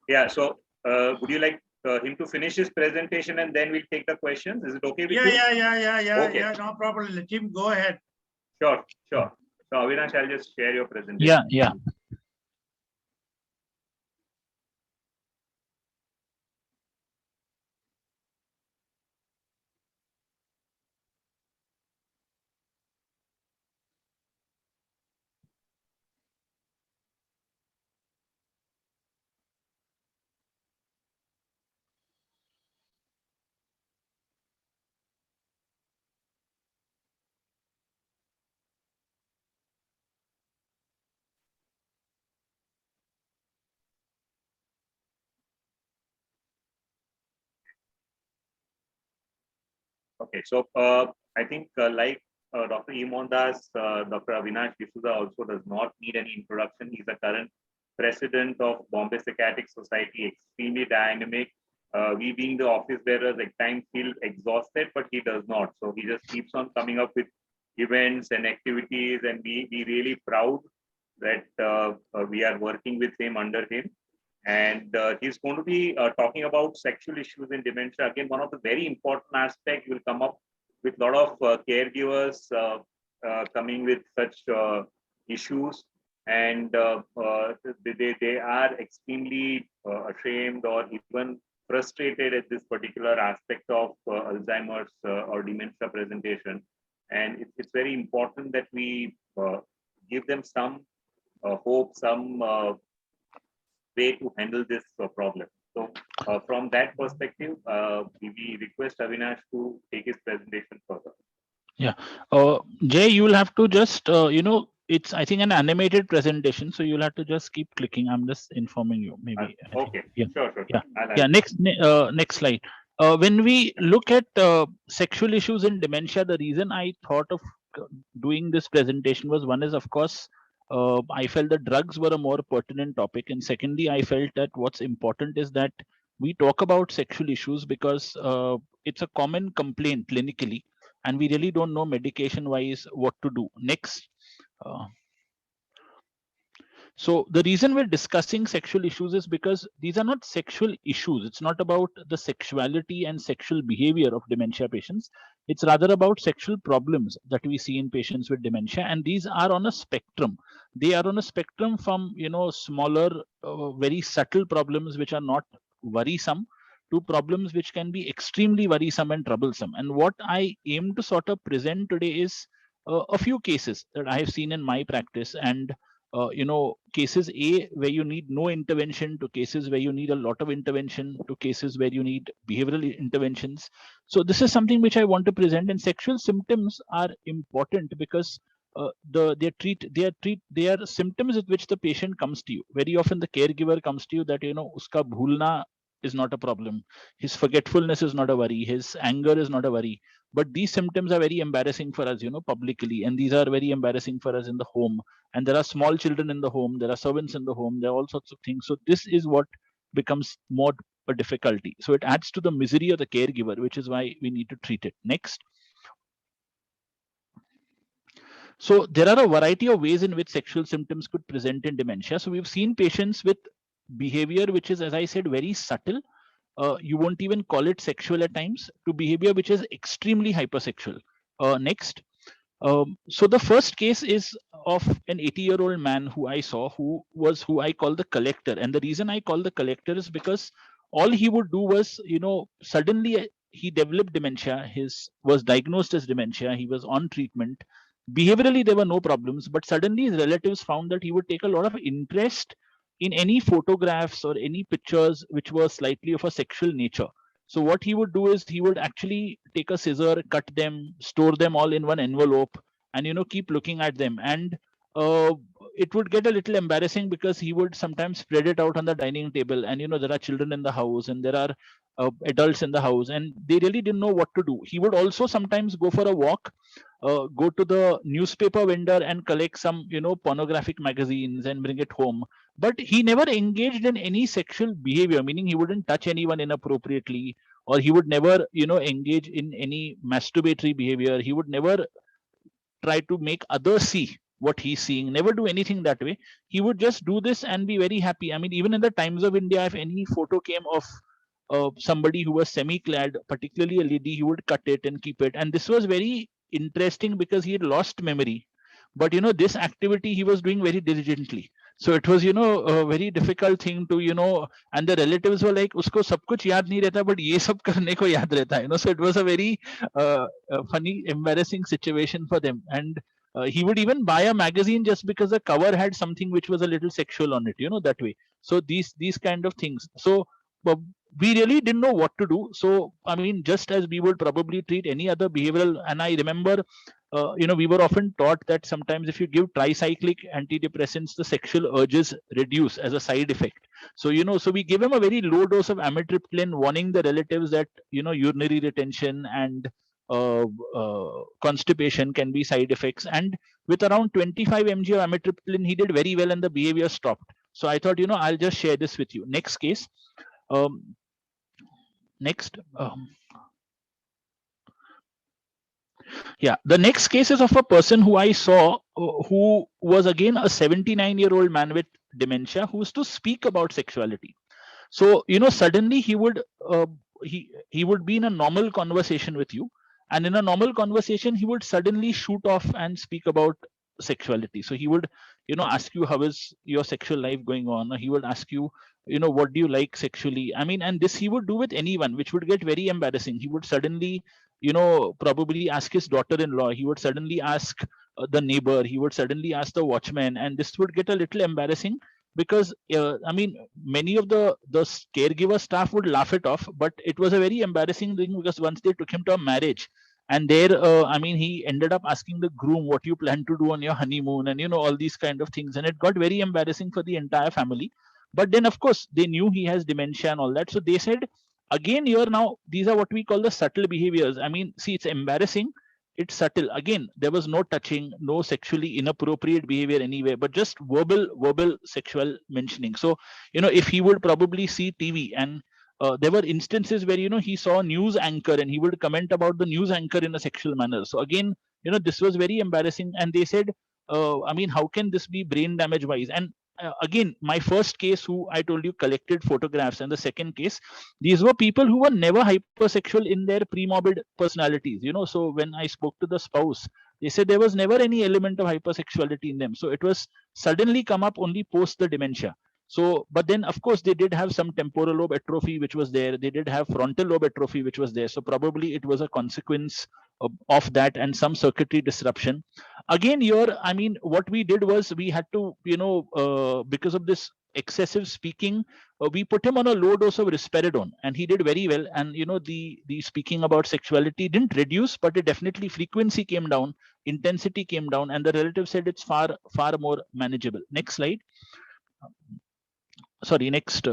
Yeah, so would you like him to finish his presentation and then we'll take the questions? Is it okay with you?
Yeah, no problem. Let him go ahead.
Sure. So Avinash, I'll just share your presentation.
Yeah.
Okay, so I think like Dr. Mohandas, Dr. Avinash D'Souza also does not need any introduction. He's the current president of Bombay Psychiatric Society, extremely dynamic. We being the office bearers at times feel exhausted, but he does not. So he just keeps on coming up with events and activities, and we really proud that we are working with him, under him. And he's going to be talking about sexual issues in dementia. Again, one of the very important aspects will come up with a lot of caregivers coming with such issues, and they are extremely ashamed or even frustrated at this particular aspect of Alzheimer's or dementia presentation. And it's very important that we give them some hope, some way to handle this problem. So from that perspective, we request Avinash to take his presentation further.
Yeah. Jay, you will have to just, it's, I think, an animated presentation. So you'll have to just keep clicking. I'm just informing you, maybe.
Okay.
Yeah.
Sure.
Yeah.
I'll
Yeah. Next slide. When we look at sexual issues in dementia, the reason I thought of doing this presentation was, one is, of course, I felt that drugs were a more pertinent topic. And secondly, I felt that what's important is that we talk about sexual issues because it's a common complaint clinically, and we really don't know medication wise what to do next. So the reason we're discussing sexual issues is because these are not sexual issues. It's not about the sexuality and sexual behavior of dementia patients. It's rather about sexual problems that we see in patients with dementia. And these are on a spectrum. They are on a spectrum from, smaller, very subtle problems, which are not worrisome, to problems which can be extremely worrisome and troublesome. And what I aim to sort of present today is a few cases that I have seen in my practice, and cases A where you need no intervention, to cases where you need a lot of intervention, to cases where you need behavioral interventions. So this is something which I want to present. And sexual symptoms are important because they are symptoms with which the patient comes to you. Very often the caregiver comes to you that, uska bhulna is not a problem, his forgetfulness is not a worry, his anger is not a worry. But these symptoms are very embarrassing for us, publicly, and these are very embarrassing for us in the home. And there are small children in the home, there are servants in the home, there are all sorts of things. So this is what becomes more a difficulty. So it adds to the misery of the caregiver, which is why we need to treat it. Next. So there are a variety of ways in which sexual symptoms could present in dementia. So we've seen patients with behavior which is, as I said, very subtle. You won't even call it sexual at times, to behavior which is extremely hypersexual. Next. So the first case is of an 80-year-old man who I saw, who I call the collector. And the reason I call the collector is because all he would do was, suddenly he developed dementia. Was diagnosed as dementia. He was on treatment. Behaviorally, there were no problems, but suddenly his relatives found that he would take a lot of interest in any photographs or any pictures which were slightly of a sexual nature. So what he would do is he would actually take a scissor, cut them, store them all in one envelope, and keep looking at them. And it would get a little embarrassing because he would sometimes spread it out on the dining table, and there are children in the house and there are adults in the house, and they really didn't know what to do. He would also sometimes go for a walk, go to the newspaper vendor and collect some pornographic magazines and bring it home. But he never engaged in any sexual behavior, meaning he wouldn't touch anyone inappropriately, or he would never engage in any masturbatory behavior. He would never try to make others see what he's seeing, never do anything that way. He would just do this and be very happy. I mean, even in the Times of India, if any photo came of somebody who was semi-clad, particularly a lady, he would cut it and keep it. And this was very interesting because he had lost memory. But this activity he was doing very diligently. So it was a very difficult thing to and the relatives were like, usko sab kuch yaad nahi rehta, but ye sab karne ko yaad rehta. So it was a very funny, embarrassing situation for them. And he would even buy a magazine just because the cover had something which was a little sexual on it, that way. So these kind of things. So we really didn't know what to do. So I mean, just as we would probably treat any other behavioral, and I remember we were often taught that sometimes if you give tricyclic antidepressants, the sexual urges reduce as a side effect. So so we give him a very low dose of amitriptyline, warning the relatives that urinary retention and constipation can be side effects. And with around 25 mg of amitriptyline, he did very well and the behavior stopped. So I thought I'll just share this with you. Next case. Next. Yeah, the next case is of a person who I saw who was again a 79-year-old man with dementia who used to speak about sexuality. So, suddenly he would be in a normal conversation with you, and in a normal conversation he would suddenly shoot off and speak about sexuality. So he would, ask you how is your sexual life going on, or he would ask you, what do you like sexually. I mean, and this he would do with anyone, which would get very embarrassing. He would suddenly, probably ask his daughter-in-law, he would suddenly ask the neighbor, he would suddenly ask the watchman, and this would get a little embarrassing because I mean, many of the caregiver staff would laugh it off, but it was a very embarrassing thing because once they took him to a marriage, and there, I mean, he ended up asking the groom, what you plan to do on your honeymoon, and all these kind of things, and it got very embarrassing for the entire family. But then, of course, they knew he has dementia and all that, so they said, again, you're now, these are what we call the subtle behaviors. I mean, see, it's embarrassing, it's subtle. Again, there was no touching, no sexually inappropriate behavior anywhere, but just verbal sexual mentioning. So, if he would probably see TV, and there were instances where, he saw a news anchor and he would comment about the news anchor in a sexual manner. So again, this was very embarrassing. And they said, I mean, how can this be brain damage wise? And again, my first case, who I told you collected photographs, and the second case, these were people who were never hypersexual in their pre-morbid personalities. So when I spoke to the spouse, they said there was never any element of hypersexuality in them. So it was suddenly come up only post the dementia. So, but then of course they did have some temporal lobe atrophy, which was there. They did have frontal lobe atrophy, which was there. So probably it was a consequence of that, and some circuitry disruption. Again, here, I mean, what we did was we had to, because of this excessive speaking, we put him on a low dose of risperidone, and he did very well. And the speaking about sexuality didn't reduce, but it definitely, frequency came down, intensity came down, and the relative said it's far more manageable. Next slide. Sorry, next.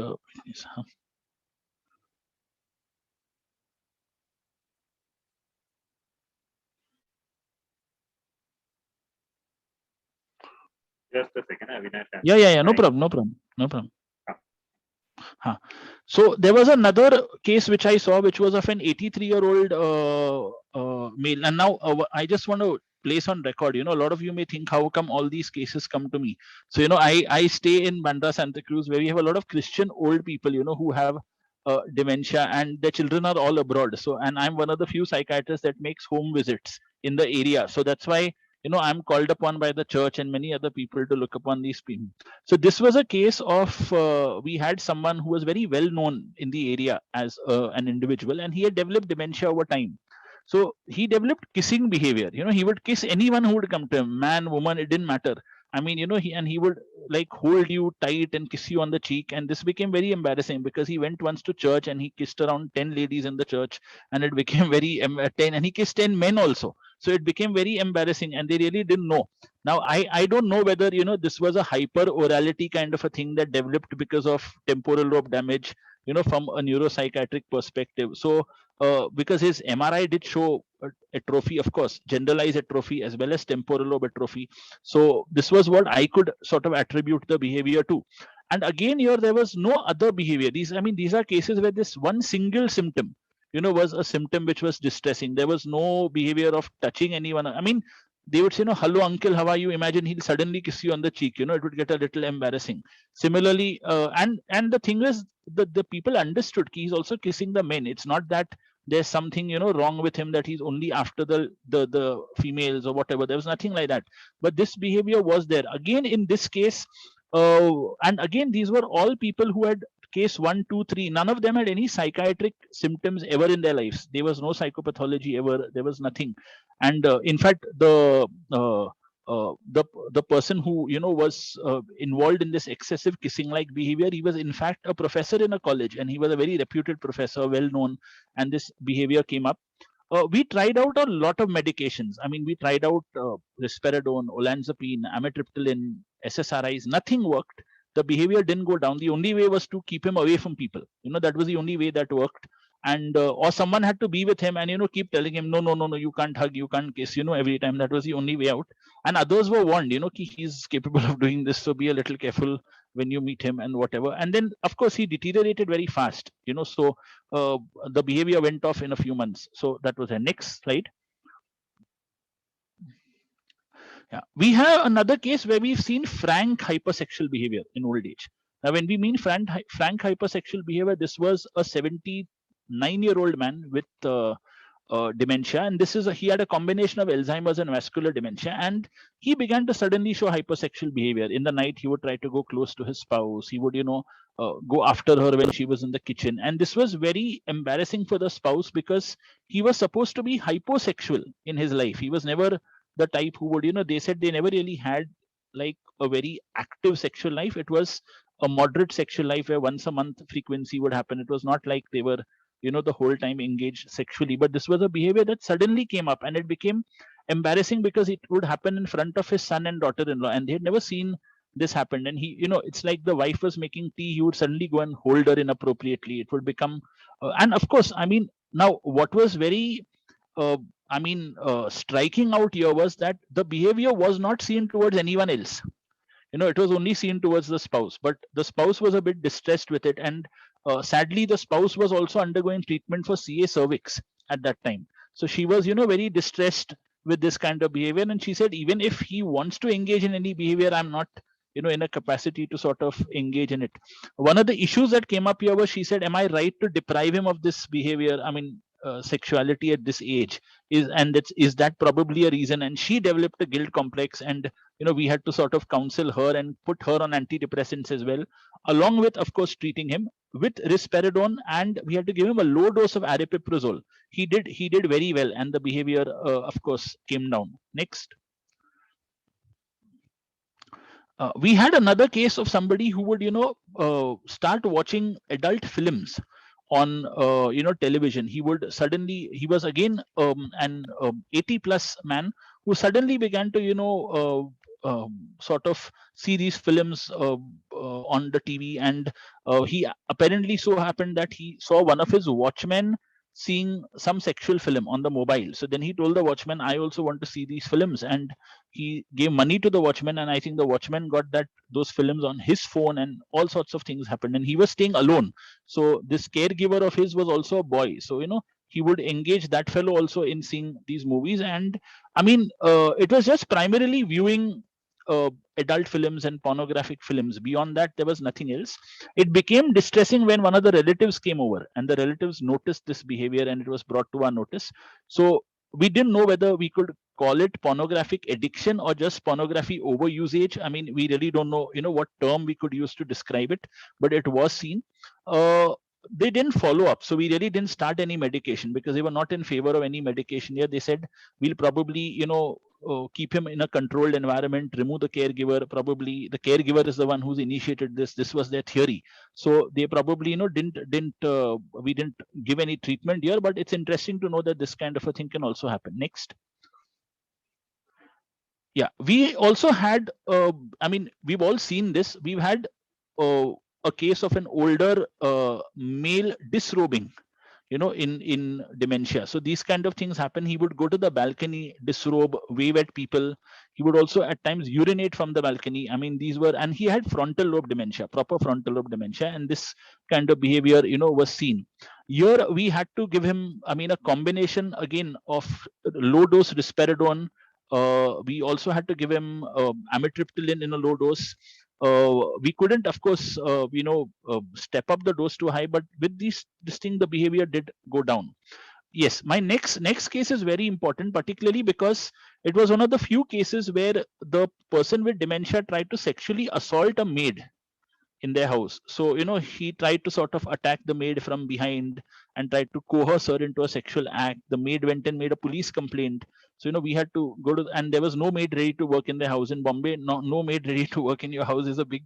Just
a second, Avinash.
Yeah. No problem. So there was another case which I saw, which was of an 83-year-old male. And now I just want to place on record, a lot of you may think, how come all these cases come to me? So, I stay in Bandra, Santa Cruz, where we have a lot of Christian old people, who have dementia, and their children are all abroad. So, and I'm one of the few psychiatrists that makes home visits in the area. So that's why, I'm called upon by the church and many other people to look upon these people. So this was a case of, we had someone who was very well known in the area as an individual, and he had developed dementia over time. So he developed kissing behavior. He would kiss anyone who would come to him, man, woman, it didn't matter. I mean, he would like hold you tight and kiss you on the cheek. And this became very embarrassing because he went once to church and he kissed around 10 ladies in the church, and it became very 10, and he kissed 10 men also. So it became very embarrassing, and they really didn't know. Now, I don't know whether, this was a hyper orality kind of a thing that developed because of temporal lobe damage, from a neuropsychiatric perspective. So because his MRI did show atrophy, of course, generalized atrophy as well as temporal lobe atrophy. So this was what I could sort of attribute the behavior to. And again, here there was no other behavior. These are cases where this one single symptom, was a symptom which was distressing. There was no behavior of touching anyone. I mean, they would say, hello, uncle, how are you? Imagine he'll suddenly kiss you on the cheek. It would get a little embarrassing. Similarly, and the thing is, the people understood he's also kissing the men. It's not that there's something, wrong with him, that he's only after the females or whatever. There was nothing like that. But this behavior was there. Again, in this case, and again, these were all people who had case 1, 2, 3. None of them had any psychiatric symptoms ever in their lives. There was no psychopathology ever. There was nothing. And in fact, the person who was involved in this excessive kissing like behavior, he was in fact a professor in a college, and he was a very reputed professor, well known, and this behavior came up. We tried out a lot of medications. I mean, we tried out risperidone, olanzapine, amitriptyline, SSRIs. Nothing worked. The behavior didn't go down. The only way was to keep him away from people. That was the only way that worked. And or someone had to be with him and keep telling him, no, you can't hug, you can't kiss, every time. That was the only way out. And others were warned, he's capable of doing this, so be a little careful when you meet him and whatever. And then of course he deteriorated very fast, so the behavior went off in a few months. So that was the next slide. Yeah. We have another case where we've seen frank hypersexual behavior in old age. Now, when we mean frank hypersexual behavior, this was a 79-year-old man with dementia, and he had a combination of Alzheimer's and vascular dementia, and he began to suddenly show hypersexual behavior. In the night, he would try to go close to his spouse. He would, go after her when she was in the kitchen, and this was very embarrassing for the spouse because he was supposed to be hyposexual in his life. He was never the type who would, they said they never really had like a very active sexual life. It was a moderate sexual life where once a month frequency would happen. It was not like they were the whole time engaged sexually, but this was a behavior that suddenly came up, and it became embarrassing because it would happen in front of his son and daughter-in-law, and they had never seen this happen. And he, it's like the wife was making tea, he would suddenly go and hold her inappropriately. It would become and of course, now what was very striking out here was that the behavior was not seen towards anyone else. It was only seen towards the spouse, but the spouse was a bit distressed with it. And sadly, the spouse was also undergoing treatment for CA cervix at that time. So she was, very distressed with this kind of behavior. And she said, even if he wants to engage in any behavior, I'm not, in a capacity to sort of engage in it. One of the issues that came up here was, she said, am I right to deprive him of this behavior? Sexuality at this age is that probably a reason? And she developed a guilt complex, and we had to sort of counsel her and put her on antidepressants as well, along with, of course, treating him with risperidone, and we had to give him a low dose of aripiprazole. He did very well, and the behavior of course came down. Next. We had another case of somebody who would start watching adult films on television. He was again an 80+ man who suddenly began to sort of see these films on the TV, and he apparently so happened that he saw one of his watchmen seeing some sexual film on the mobile. So then he told the watchman, I also want to see these films, and he gave money to the watchman, and I think the watchman got those films on his phone, and all sorts of things happened. And he was staying alone, so this caregiver of his was also a boy, so he would engage that fellow also in seeing these movies. And it was just primarily viewing adult films and pornographic films. Beyond that, there was nothing else. It became distressing when one of the relatives came over, and the relatives noticed this behavior, and it was brought to our notice. So we didn't know whether we could call it pornographic addiction or just pornography overusage. We really don't know, what term we could use to describe it, but it was seen. They didn't follow up, so we really didn't start any medication because they were not in favor of any medication here. They said, we'll probably keep him in a controlled environment, remove the caregiver. Probably the caregiver is the one who's initiated this was their theory. So they probably we didn't give any treatment here. But it's interesting to know that this kind of a thing can also happen. Next. Yeah, we also had we've all seen this. We've had a case of an older male disrobing, in dementia. So these kind of things happen. He would go to the balcony, disrobe, wave at people. He would also at times urinate from the balcony. And he had frontal lobe dementia, proper frontal lobe dementia, and this kind of behavior, was seen. Here we had to give him, a combination again of low dose risperidone. We also had to give him amitriptyline in a low dose. We couldn't, of course, step up the dose too high, but with this thing, the behavior did go down. Yes, my next case is very important, particularly because it was one of the few cases where the person with dementia tried to sexually assault a maid in their house. So, he tried to sort of attack the maid from behind and tried to coerce her into a sexual act. The maid went and made a police complaint. So, we had to go to, and there was no maid ready to work in their house in Bombay. No maid ready to work in your house is a big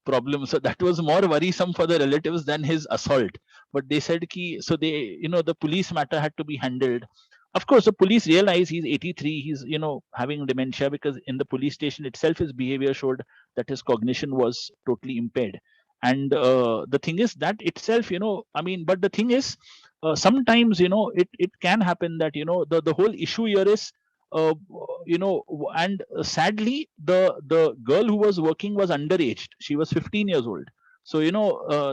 problem. So that was more worrisome for the relatives than his assault. But they said so they, the police matter had to be handled. Of course, the police realized he's 83, he's, having dementia, because in the police station itself, his behavior showed that his cognition was totally impaired. And the thing is that itself, but the thing is, sometimes, it can happen that, the whole issue here is, and sadly, the girl who was working was underaged. She was 15 years old. So,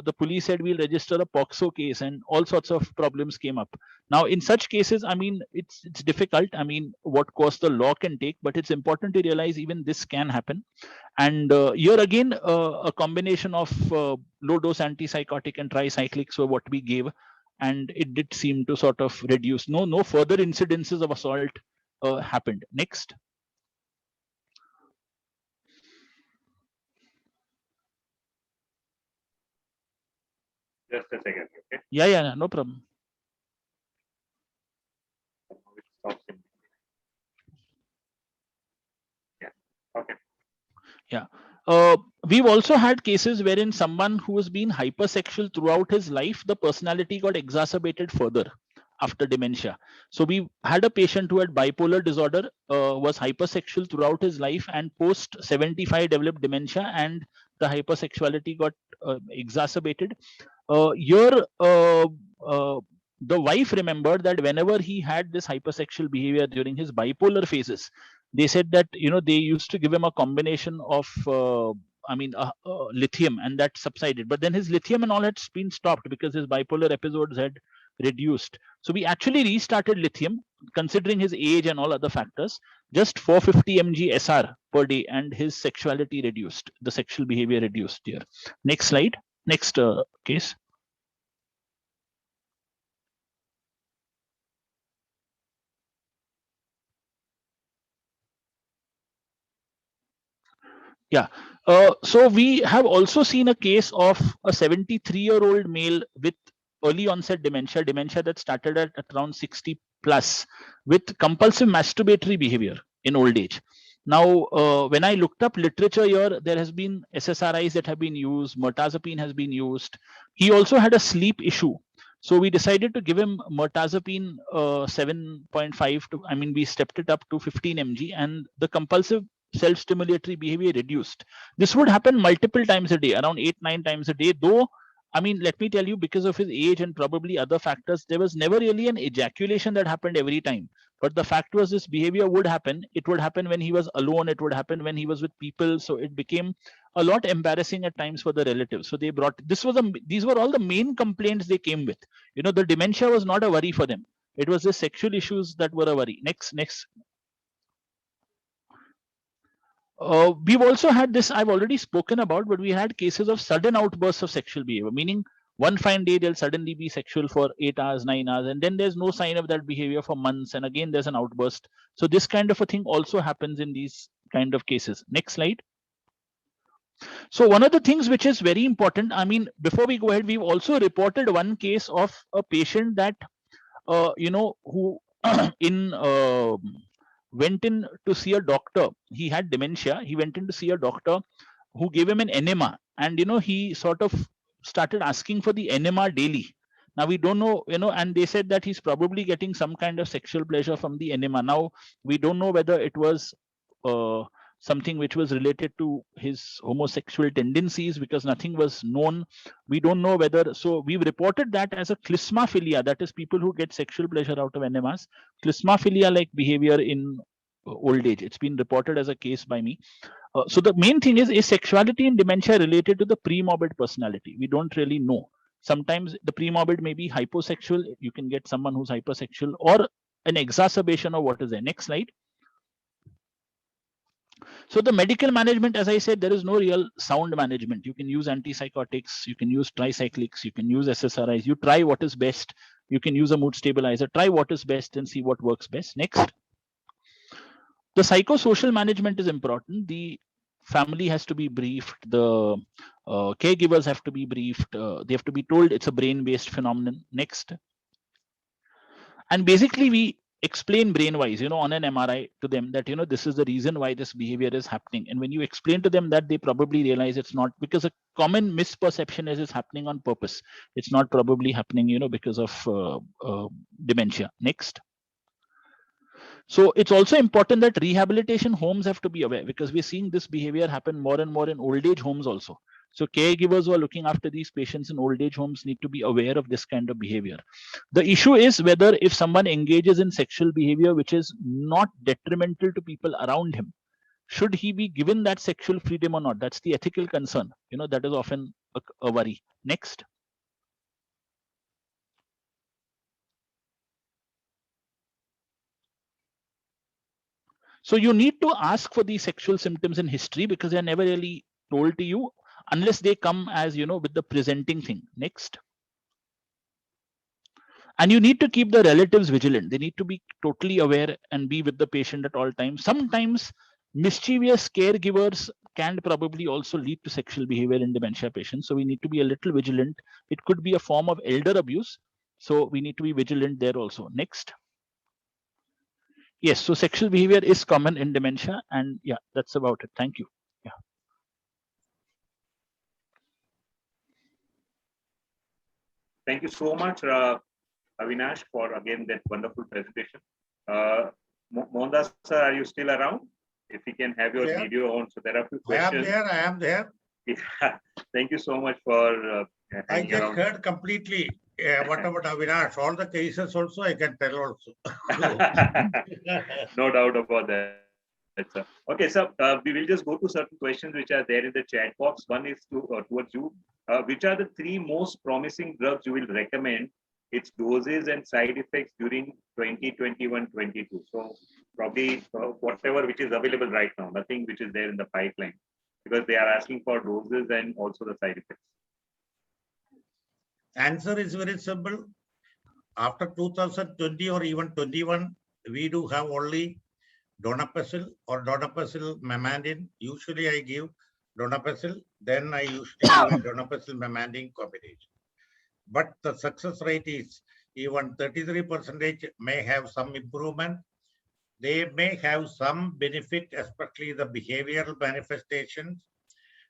the police said we'll register a POXO case, and all sorts of problems came up. Now, in such cases, I mean, it's difficult. I mean, what course the law can take, but it's important to realize even this can happen. And here again, a combination of low dose antipsychotic and tricyclics were what we gave, and it did seem to sort of reduce. No further incidences of assault happened. Next.
Just a second, okay?
Yeah, no problem.
It stops in- Yeah, okay.
Yeah. We've also had cases wherein someone who has been hypersexual throughout his life, the personality got exacerbated further after dementia. So we had a patient who had bipolar disorder, was hypersexual throughout his life, and post 75 developed dementia, and the hypersexuality got exacerbated. Here, the wife remembered that whenever he had this hypersexual behavior during his bipolar phases, they said that they used to give him a combination of lithium, and that subsided. But then his lithium and all had been stopped because his bipolar episodes had reduced. So we actually restarted lithium, considering his age and all other factors, just 450 mg SR per day, and his sexuality reduced, the sexual behavior reduced here. Next slide. Next case. Yeah. So we have also seen a case of a 73-year-old male with early onset dementia that started at around 60 plus, with compulsive masturbatory behavior in old age. Now, when I looked up literature here, there has been SSRIs that have been used, mirtazapine has been used. He also had a sleep issue. So we decided to give him mirtazapine 7.5 to, we stepped it up to 15 mg, and the compulsive self-stimulatory behavior reduced. This would happen multiple times a day, around 8-9 times a day, though let me tell you, because of his age and probably other factors, there was never really an ejaculation that happened every time. But the fact was, this behavior would happen. It would happen when he was alone. It would happen when he was with people. So it became a lot embarrassing at times for the relatives. So they brought, these were all the main complaints they came with. The dementia was not a worry for them. It was the sexual issues that were a worry. Next. We've also had this, I've already spoken about, but we had cases of sudden outbursts of sexual behavior, meaning one fine day they'll suddenly be sexual for 8 hours, 9 hours, and then there's no sign of that behavior for months, and again there's an outburst. So this kind of a thing also happens in these kind of cases. Next slide. So one of the things which is very important, before we go ahead, we've also reported one case of a patient that who went in to see a doctor. He had dementia. He went in to see a doctor who gave him an enema, and he sort of started asking for the enema daily. Now we don't know, and they said that he's probably getting some kind of sexual pleasure from the enema. Now we don't know whether it was something which was related to his homosexual tendencies, because nothing was known. We don't know whether, so we've reported that as a clismaphilia, that is people who get sexual pleasure out of enemas, clismaphilia like behavior in old age. It's been reported as a case by me. So the main thing is sexuality in dementia related to the premorbid personality? We don't really know. Sometimes the premorbid may be hyposexual. You can get someone who's hypersexual, or an exacerbation of what is there. Next slide. So the medical management, as I said, there is no real sound management. You can use antipsychotics, you can use tricyclics, you can use SSRIs. You try what is best. You can use a mood stabilizer. Try what is best and see what works best. Next. The psychosocial management is important. The family has to be briefed. The caregivers have to be briefed. They have to be told it's a brain-based phenomenon. Next. And basically, we explain brain-wise, on an MRI to them that, this is the reason why this behavior is happening. And when you explain to them that, they probably realize it's not, because a common misperception is it's happening on purpose. It's not probably happening, because of dementia. Next. So it's also important that rehabilitation homes have to be aware, because we're seeing this behavior happen more and more in old age homes also. So caregivers who are looking after these patients in old age homes need to be aware of this kind of behavior. The issue is whether if someone engages in sexual behavior which is not detrimental to people around him, should he be given that sexual freedom or not? That's the ethical concern, that is often a worry. Next. So you need to ask for these sexual symptoms in history because they're never really told to you unless they come as, with the presenting thing. Next. And you need to keep the relatives vigilant. They need to be totally aware and be with the patient at all times. Sometimes mischievous caregivers can probably also lead to sexual behavior in dementia patients. So we need to be a little vigilant. It could be a form of elder abuse. So we need to be vigilant there also. Next. Yes, so sexual behavior is common in dementia, and yeah, that's about it. Thank you. Yeah.
Thank you so much, Avinash, for again that wonderful presentation. Mohandas sir, are you still around? If we can have your video on, so there are a few questions.
I am there.
Yeah. Thank you so much for
I just heard completely. What about Avinash? All the cases also I can tell also.
No doubt about that. Sir. Okay, so we will just go to certain questions which are there in the chat box. One is towards you. Which are the 3 most promising drugs you will recommend, its doses and side effects during 2021-22? So probably whatever which is available right now, nothing which is there in the pipeline, because they are asking for doses and also the side effects.
Answer is very simple. After 2020 or even 21, we do have only donepezil or donepezil memantine. Usually I give donepezil, then I usually give a donepezil memantine combination. But the success rate is even 33% may have some improvement. They may have some benefit, especially the behavioral manifestations.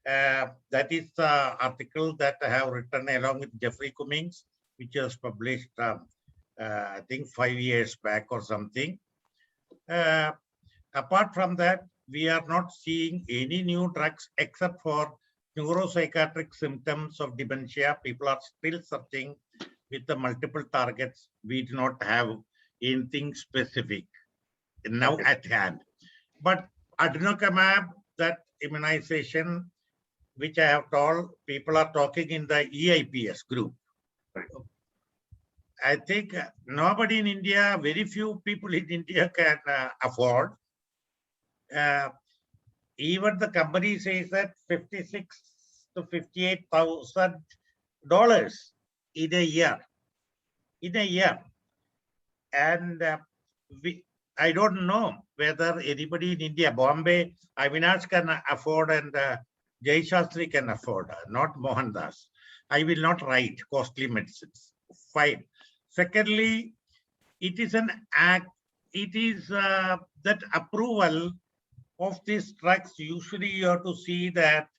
That is the article that I have written along with Jeffrey Cummings, which was published, I think 5 years back or something. Apart from that, we are not seeing any new drugs except for neuropsychiatric symptoms of dementia. People are still searching with the multiple targets. We do not have anything specific now at hand. But adenocarmab, that immunization, which I have told, people are talking in the EIPS group. I think nobody in India, very few people in India can afford. Even the company says that $56,000 to $58,000 in a year. And I don't know whether anybody in India, Bombay, Avinash can afford and Jai Shastri can afford, not Mohandas. I will not write costly medicines. Fine. Secondly, it is an act, it is that approval of these drugs. Usually you have to see that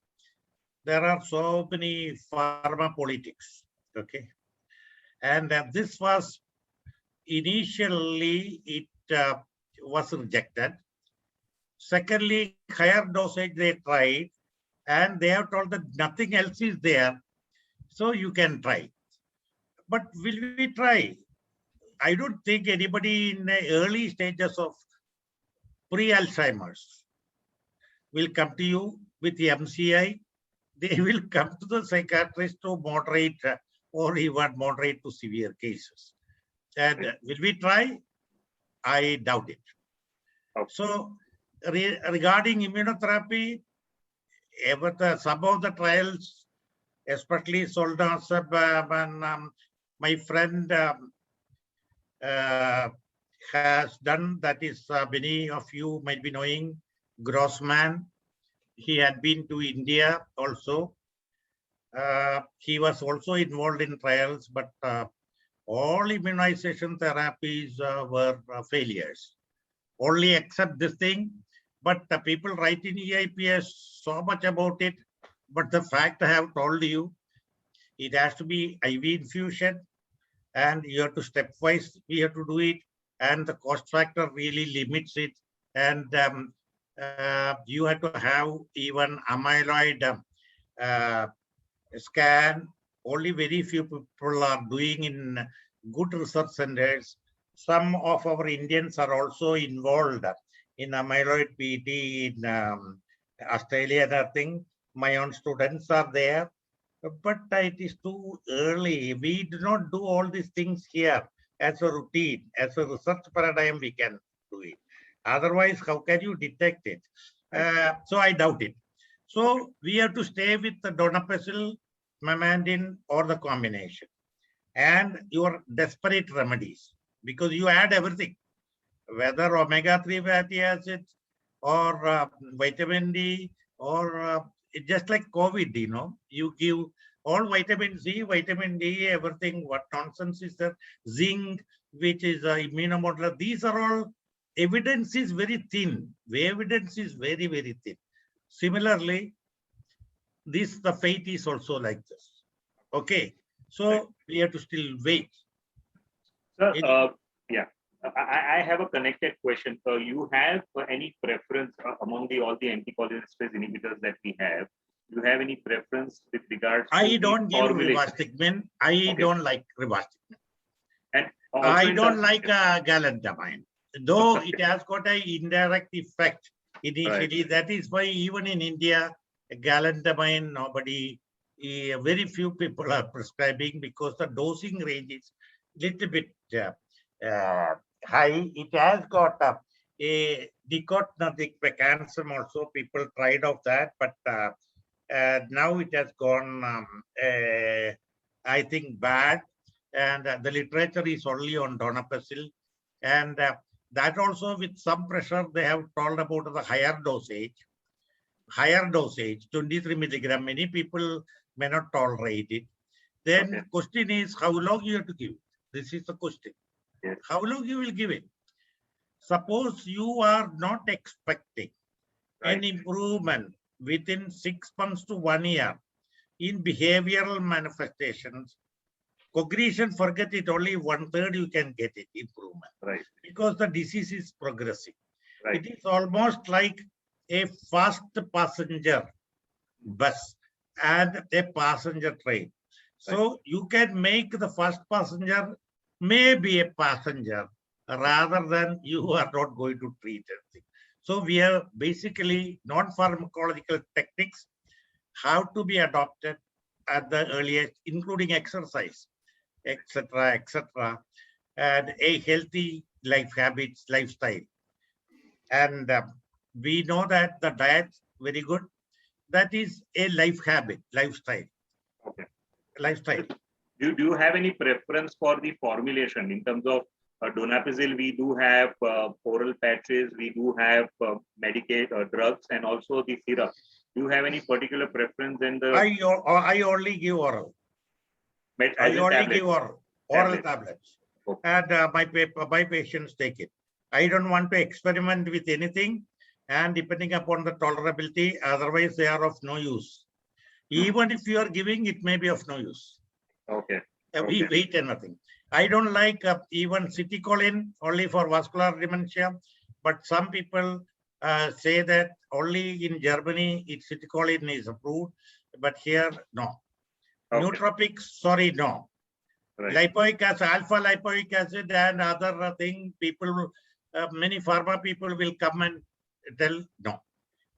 there are so many pharma politics, okay? And this was initially, it was rejected. Secondly, higher dosage they tried, and they have told that nothing else is there, so you can try. But will we try? I don't think anybody in the early stages of pre-Alzheimer's will come to you with the MCI. They will come to the psychiatrist to moderate or even moderate to severe cases. And will we try? I doubt it.
Okay.
So regarding immunotherapy, some of the trials, especially Solnasab, and my friend has done, that is many of you might be knowing, Grossman. He had been to India also. He was also involved in trials, but all immunization therapies were failures. Only except this thing, but the people write in EIPS so much about it. But the fact I have told you, it has to be IV infusion, and you have to stepwise, we have to do it, and the cost factor really limits it. And you have to have even amyloid scan. Only very few people are doing in good research centers. Some of our Indians are also involved in amyloid PET in Australia and I think my own students are there. but it is too early. We do not do all these things here as a routine, as a research paradigm. We can do it. Otherwise, how can you detect it? So I doubt it. So we have to stay with the donepezil, memantine, or the combination, and your desperate remedies, because you add everything, whether omega-3 fatty acids or vitamin D or it's just like COVID, you give all vitamin C, vitamin D, everything. What nonsense is that? Zinc, which is immunomodulator. These are all evidence is very thin. The evidence is very, very thin. Similarly, the fate is also like this. Okay, so we have to still wait.
Sir, yeah, I have a connected question. You have any preference among all the anticholinesterase inhibitors that we have? Do you have any preference with regards to
I don't give
formulation?
rivastigmine. I don't like rivastigmine.
And also
I
in
don't
terms-
like galantamine, though it has got an indirect effect initially.
Right.
That is why even in India, galantamine, nobody, very few people are prescribing because the dosing range is little bit high. It has got a nicotinamide mechanism also. People tried of that, but now it has gone, I think, bad. And the literature is only on donepezil. And that also with some pressure, they have told about the higher dosage, 23 milligram. Many people may not tolerate it. Then
Okay.
question is, how long you have to give it? This is the question.
Yes.
How long you will give it? Suppose you are not expecting an
Right.
improvement within 6 months to 1 year in behavioral manifestations. Cognition, forget it, only 1/3 you can get it improvement.
Right.
Because the disease is progressing.
Right.
It is almost like a fast passenger bus and a passenger train. So you can make the first passenger maybe a passenger rather than you are not going to treat anything. So we have basically non-pharmacological techniques have to be adopted at the earliest, including exercise, etc., and a healthy life habits, lifestyle. And we know that the diet very good. That is a life habit, lifestyle.
Okay.
Lifestyle.
Do you have any preference for the formulation in terms of donepezil? We do have oral patches, we do have Medicaid drugs, and also the syrup. Do you have any particular preference in the?
I only give oral. I only give oral tablets.
Okay.
And my patients take it. I don't want to experiment with anything, and depending upon the tolerability, otherwise they are of no use. Even if you are giving, it may be of no use.
Okay.
We wait and nothing. I don't like even citicoline only for vascular dementia, but some people say that only in Germany citicoline is approved, but here no.
Okay.
Nootropics, sorry, no.
Right.
Lipoic acid, alpha lipoic acid, and other thing, people, many pharma people will come and tell no.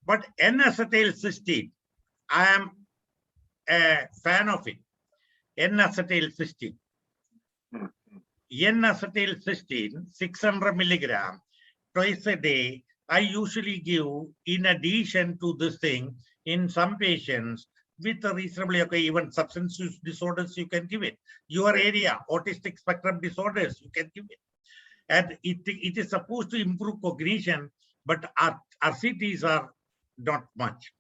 But N-acetylcysteine, I am a fan of it. N-acetylcysteine. N-acetylcysteine, 600 milligram, twice a day. I usually give in addition to this thing in some patients with a reasonably, okay, even substance use disorders, you can give it. Your area, autistic spectrum disorders, you can give it. And it is supposed to improve cognition, but RCTs are not much.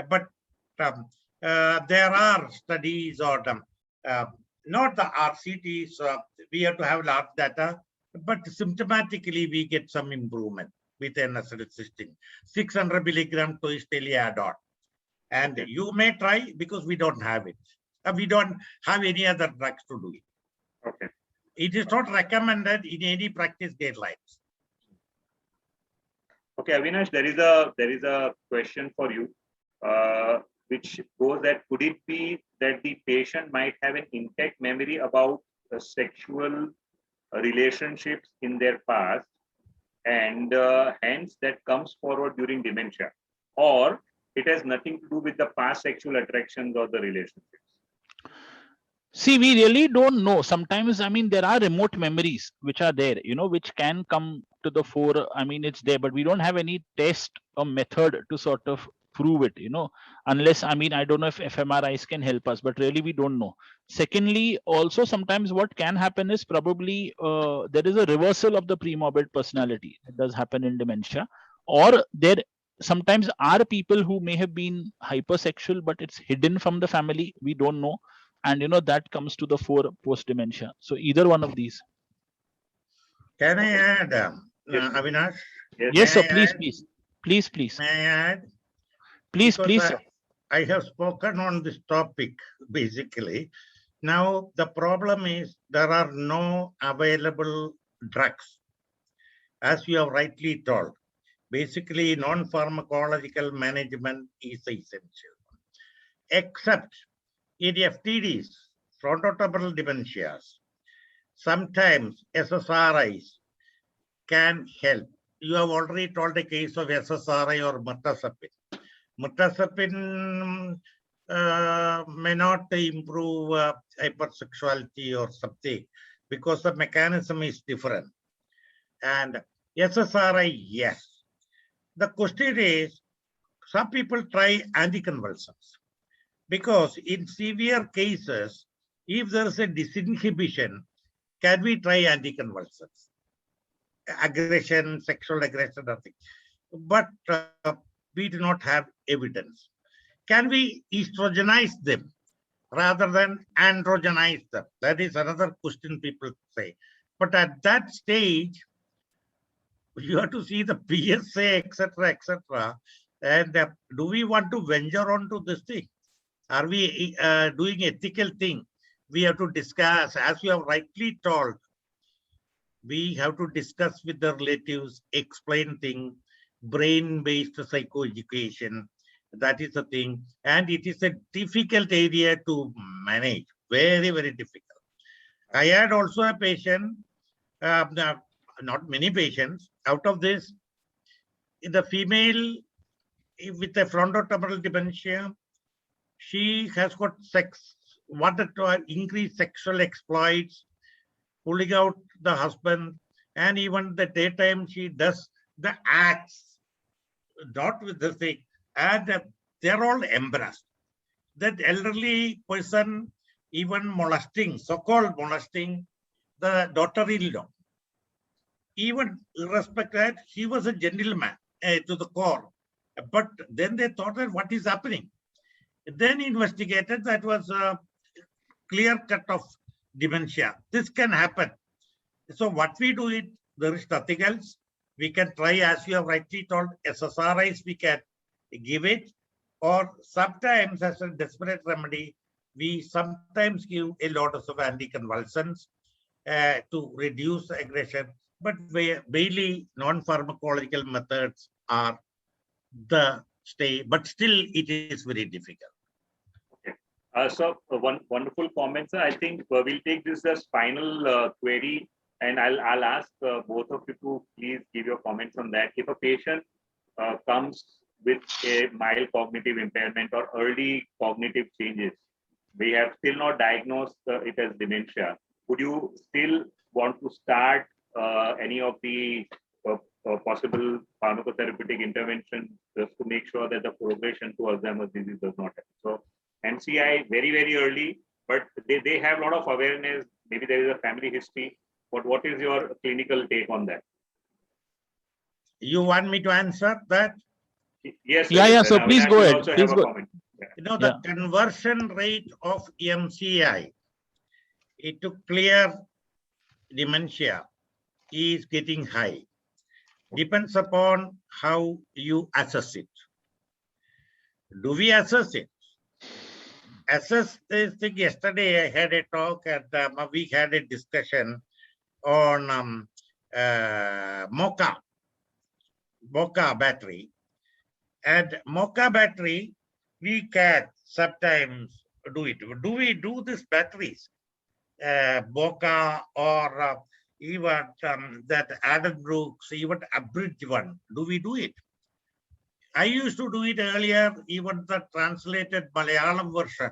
But there are studies or not the RCTs, we have to have large data, but symptomatically we get some improvement with N-acetylcysteine. 600 milligram twice daily add-on. And
Okay.
you may try because we don't have it. We don't have any other drugs to do it.
Okay.
It is not recommended in any practice guidelines.
Okay, Avinash, there is a question for you, which goes that could it be that the patient might have an intact memory about sexual relationships in their past, and hence that comes forward during dementia, or it has nothing to do with the past sexual attractions or the relationships?
See, we really don't know. Sometimes, I mean, there are remote memories which are there, which can come to the fore. I mean, it's there, but we don't have any test or method to sort of prove it, unless, I mean, I don't know if fMRIs can help us, but really we don't know. Secondly, also sometimes what can happen is probably there is a reversal of the premorbid personality. It does happen in dementia, or there sometimes are people who may have been hypersexual, but it's hidden from the family. We don't know, and that comes to the fore post dementia. So either one of these.
Can I add,
Yes.
Avinash?
Yes.
Yes, sir.
May I
Please,
add?
please,
May I add?
please,
Because
sir.
I have spoken on this topic basically. Now, the problem is there are no available drugs, as you have rightly told. Basically, non-pharmacological management is essential, except in FTDs, frontotemporal dementias. Sometimes SSRIs can help. You have already told the case of SSRI or mirtazapine. Mirtazapine may not improve hypersexuality or something because the mechanism is different. And SSRI, yes. The question is, some people try anticonvulsants because in severe cases, if there is a disinhibition, can we try anticonvulsants? Aggression, sexual aggression, nothing. But we do not have evidence. Can we estrogenize them rather than androgenize them? That is another question people say. But at that stage, you have to see the PSA, etc., etc. And do we want to venture onto this thing? Are we doing ethical thing? We have to discuss, as you have rightly told, we have to discuss with the relatives, explain things, brain-based psychoeducation. That is the thing. And it is a difficult area to manage, very, very difficult. I had also a patient, not many patients. Out of this, the female with a frontotemporal dementia, she has got wanted to increase sexual exploits, pulling out the husband, and even the daytime she does the acts, not with the thing, and they're all embarrassed. That elderly person even molesting, so-called molesting the daughter-in-law. Even irrespective, he was a gentleman to the core. But then they thought that what is happening? Then investigated that was a clear cut of dementia. This can happen. So what we do it, there is nothing else. We can try, as you have rightly told, SSRIs we can give it, or sometimes as a desperate remedy, we sometimes give a lot of anticonvulsants to reduce aggression. But mainly non-pharmacological methods are the stay, but still it is very difficult.
So one wonderful comment, sir. I think we'll take this as final query, and I'll ask both of you to please give your comments on that. If a patient comes with a mild cognitive impairment or early cognitive changes, we have still not diagnosed it as dementia. Would you still want to start any of the possible pharmacotherapeutic intervention just to make sure that the progression to Alzheimer's disease does not happen? So MCI very, very early, but they have a lot of awareness. Maybe there is a family history. But what is your clinical take on that?
You want me to answer that?
Yes. Sir,
Yeah,
yes,
yeah.
sir.
So
Now,
please
Avinash
go
will
ahead.
also
Please
have a
go.
comment. Yeah.
You know, the conversion rate of MCI into clear dementia is getting high. Depends upon how you assess it. Do we assess it? Assess this thing. Yesterday, I had a talk and we had a discussion on MOCA battery. And MOCA battery, we can sometimes do it. Do we do these batteries? MOCA or even that Adam Brooks, even abridged one. Do we do it? I used to do it earlier, even the translated Malayalam version.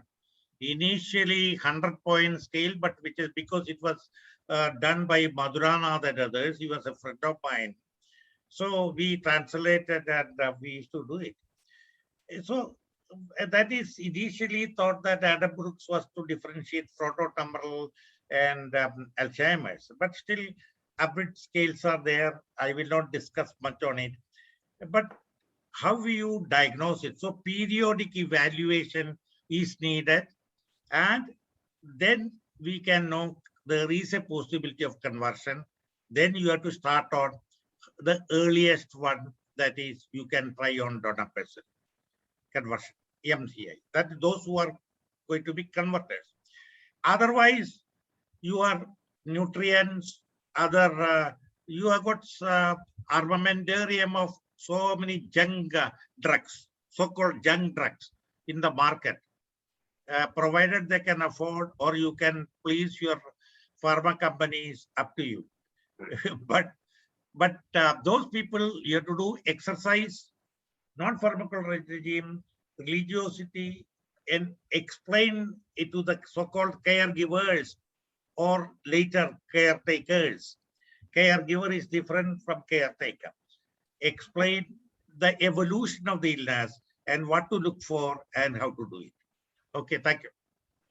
initially 100-point scale, but which is because it was done by Madhuranath and others. He was a friend of mine. So we translated and we used to do it. So that is initially thought that Adam Brooks was to differentiate frontotemporal and Alzheimer's, but still hybrid scales are there. I will not discuss much on it, but how will you diagnose it? So periodic evaluation is needed, and then we can know there is a possibility of conversion. Then you have to start on the earliest one, that is you can try on donepezil conversion, MCI. That those who are going to be converters. Otherwise, you are nutrients, other you have got armamentarium of so many junk drugs, so-called junk drugs in the market, provided they can afford, or you can please your pharma companies, up to you. but those people, you have to do exercise, non-pharmacological regime, religiosity, and explain it to the so-called caregivers or later caretakers. Caregiver is different from caretaker. Explain the evolution of the illness and what to look for and how to do it. Okay, thank you.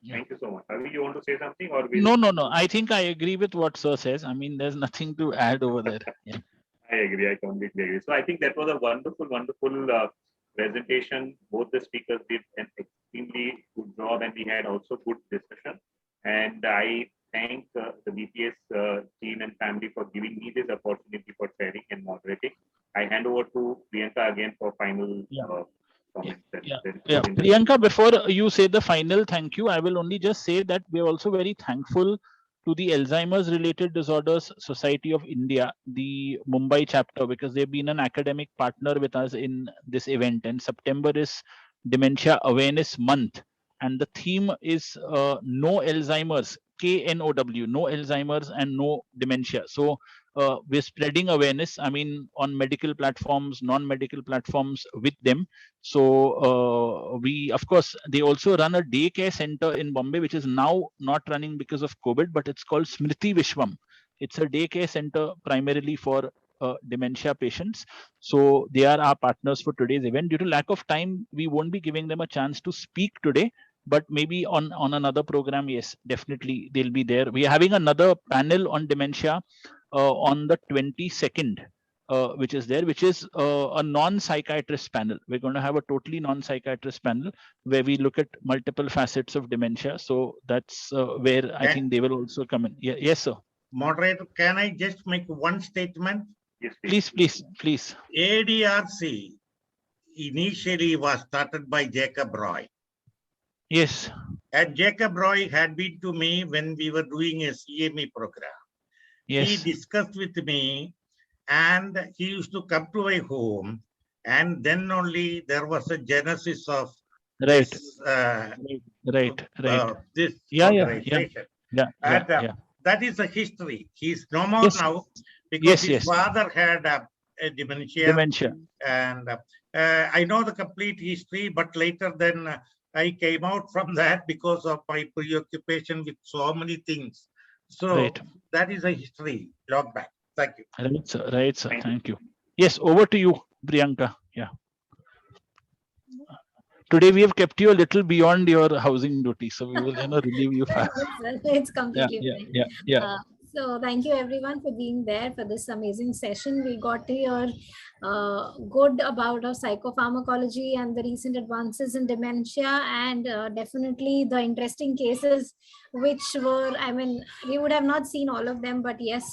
Thank you so much. Ravi, you want to say something, or
No. I think I agree with what Sir says. I mean, there's nothing to add over there. Yeah.
I agree. I completely agree. So I think that was a wonderful presentation. Both the speakers did an extremely good job, and we had also good discussion. And I thank the BPS team and family for giving me this opportunity for sharing and moderating. I hand over to Priyanka again for final comments.
Yeah. Priyanka, before you say the final thank you, I will only just say that we're also very thankful to the Alzheimer's Related Disorders Society of India, the Mumbai chapter, because they've been an academic partner with us in this event. And September is Dementia Awareness Month. And the theme is No Alzheimer's, KNOW, no Alzheimer's and no dementia. So we're spreading awareness, I mean, on medical platforms, non-medical platforms with them. So we, of course, they also run a daycare center in Bombay, which is now not running because of COVID, but it's called Smriti Vishwam. It's a daycare center primarily for dementia patients. So they are our partners for today's event. Due to lack of time, we won't be giving them a chance to speak today, but maybe on another program, yes, definitely they'll be there. We are having another panel on dementia on the 22nd, which is there, which is a non-psychiatrist panel. We're going to have a totally non-psychiatrist panel where we look at multiple facets of dementia. So that's where I think they will also come in. Yeah, yes, sir.
Moderator, can I just make one statement?
Yes,
Please.
ADRC initially was started by Jacob Roy.
Yes.
And Jacob Roy had been to me when we were doing a CME program.
Yes.
He discussed with me, and he used to come to my home, and then only there was a genesis of
right.
This, this organization.
Yeah.
That is a history. He's no more now because his father had dementia. And I know the complete history, but later then I came out from that because of my preoccupation with so many things. So that is a history, long back. Thank you.
Right, sir. Thank you. Yes, over to you, Priyanka. Yeah. Today we have kept you a little beyond your housing duty, so we will relieve you fast.
It's completely fine.
Yeah.
So thank you everyone for being there for this amazing session. We got to hear good about our psychopharmacology and the recent advances in dementia, and definitely the interesting cases which were, I mean, we would have not seen all of them, but yes,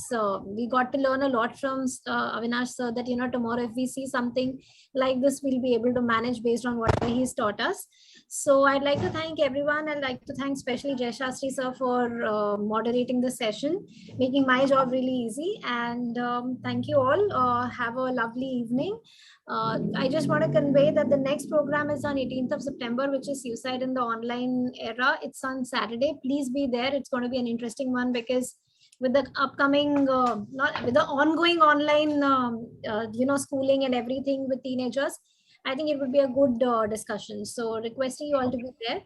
we got to learn a lot from Avinash sir, that tomorrow if we see something like this, we'll be able to manage based on what he's taught us. So I'd like to thank everyone. I'd like to thank especially Jai Shastri sir for moderating the session, making my job really easy. And thank you all. Have a lovely evening. I just want to convey that the next program is on 18th of September, which is Suicide in the Online Era. It's on Saturday. Please be there. It's going to be an interesting one because with the upcoming, with the ongoing online, schooling and everything with teenagers, I think it would be a good discussion. So requesting you all to be there.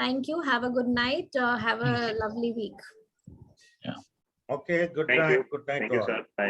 Thank you. Have a good night. Have a
Thank you.
lovely week.
Okay, good
Thank
night.
you.
Good night
Thank
to
you,
all.
sir. Bye.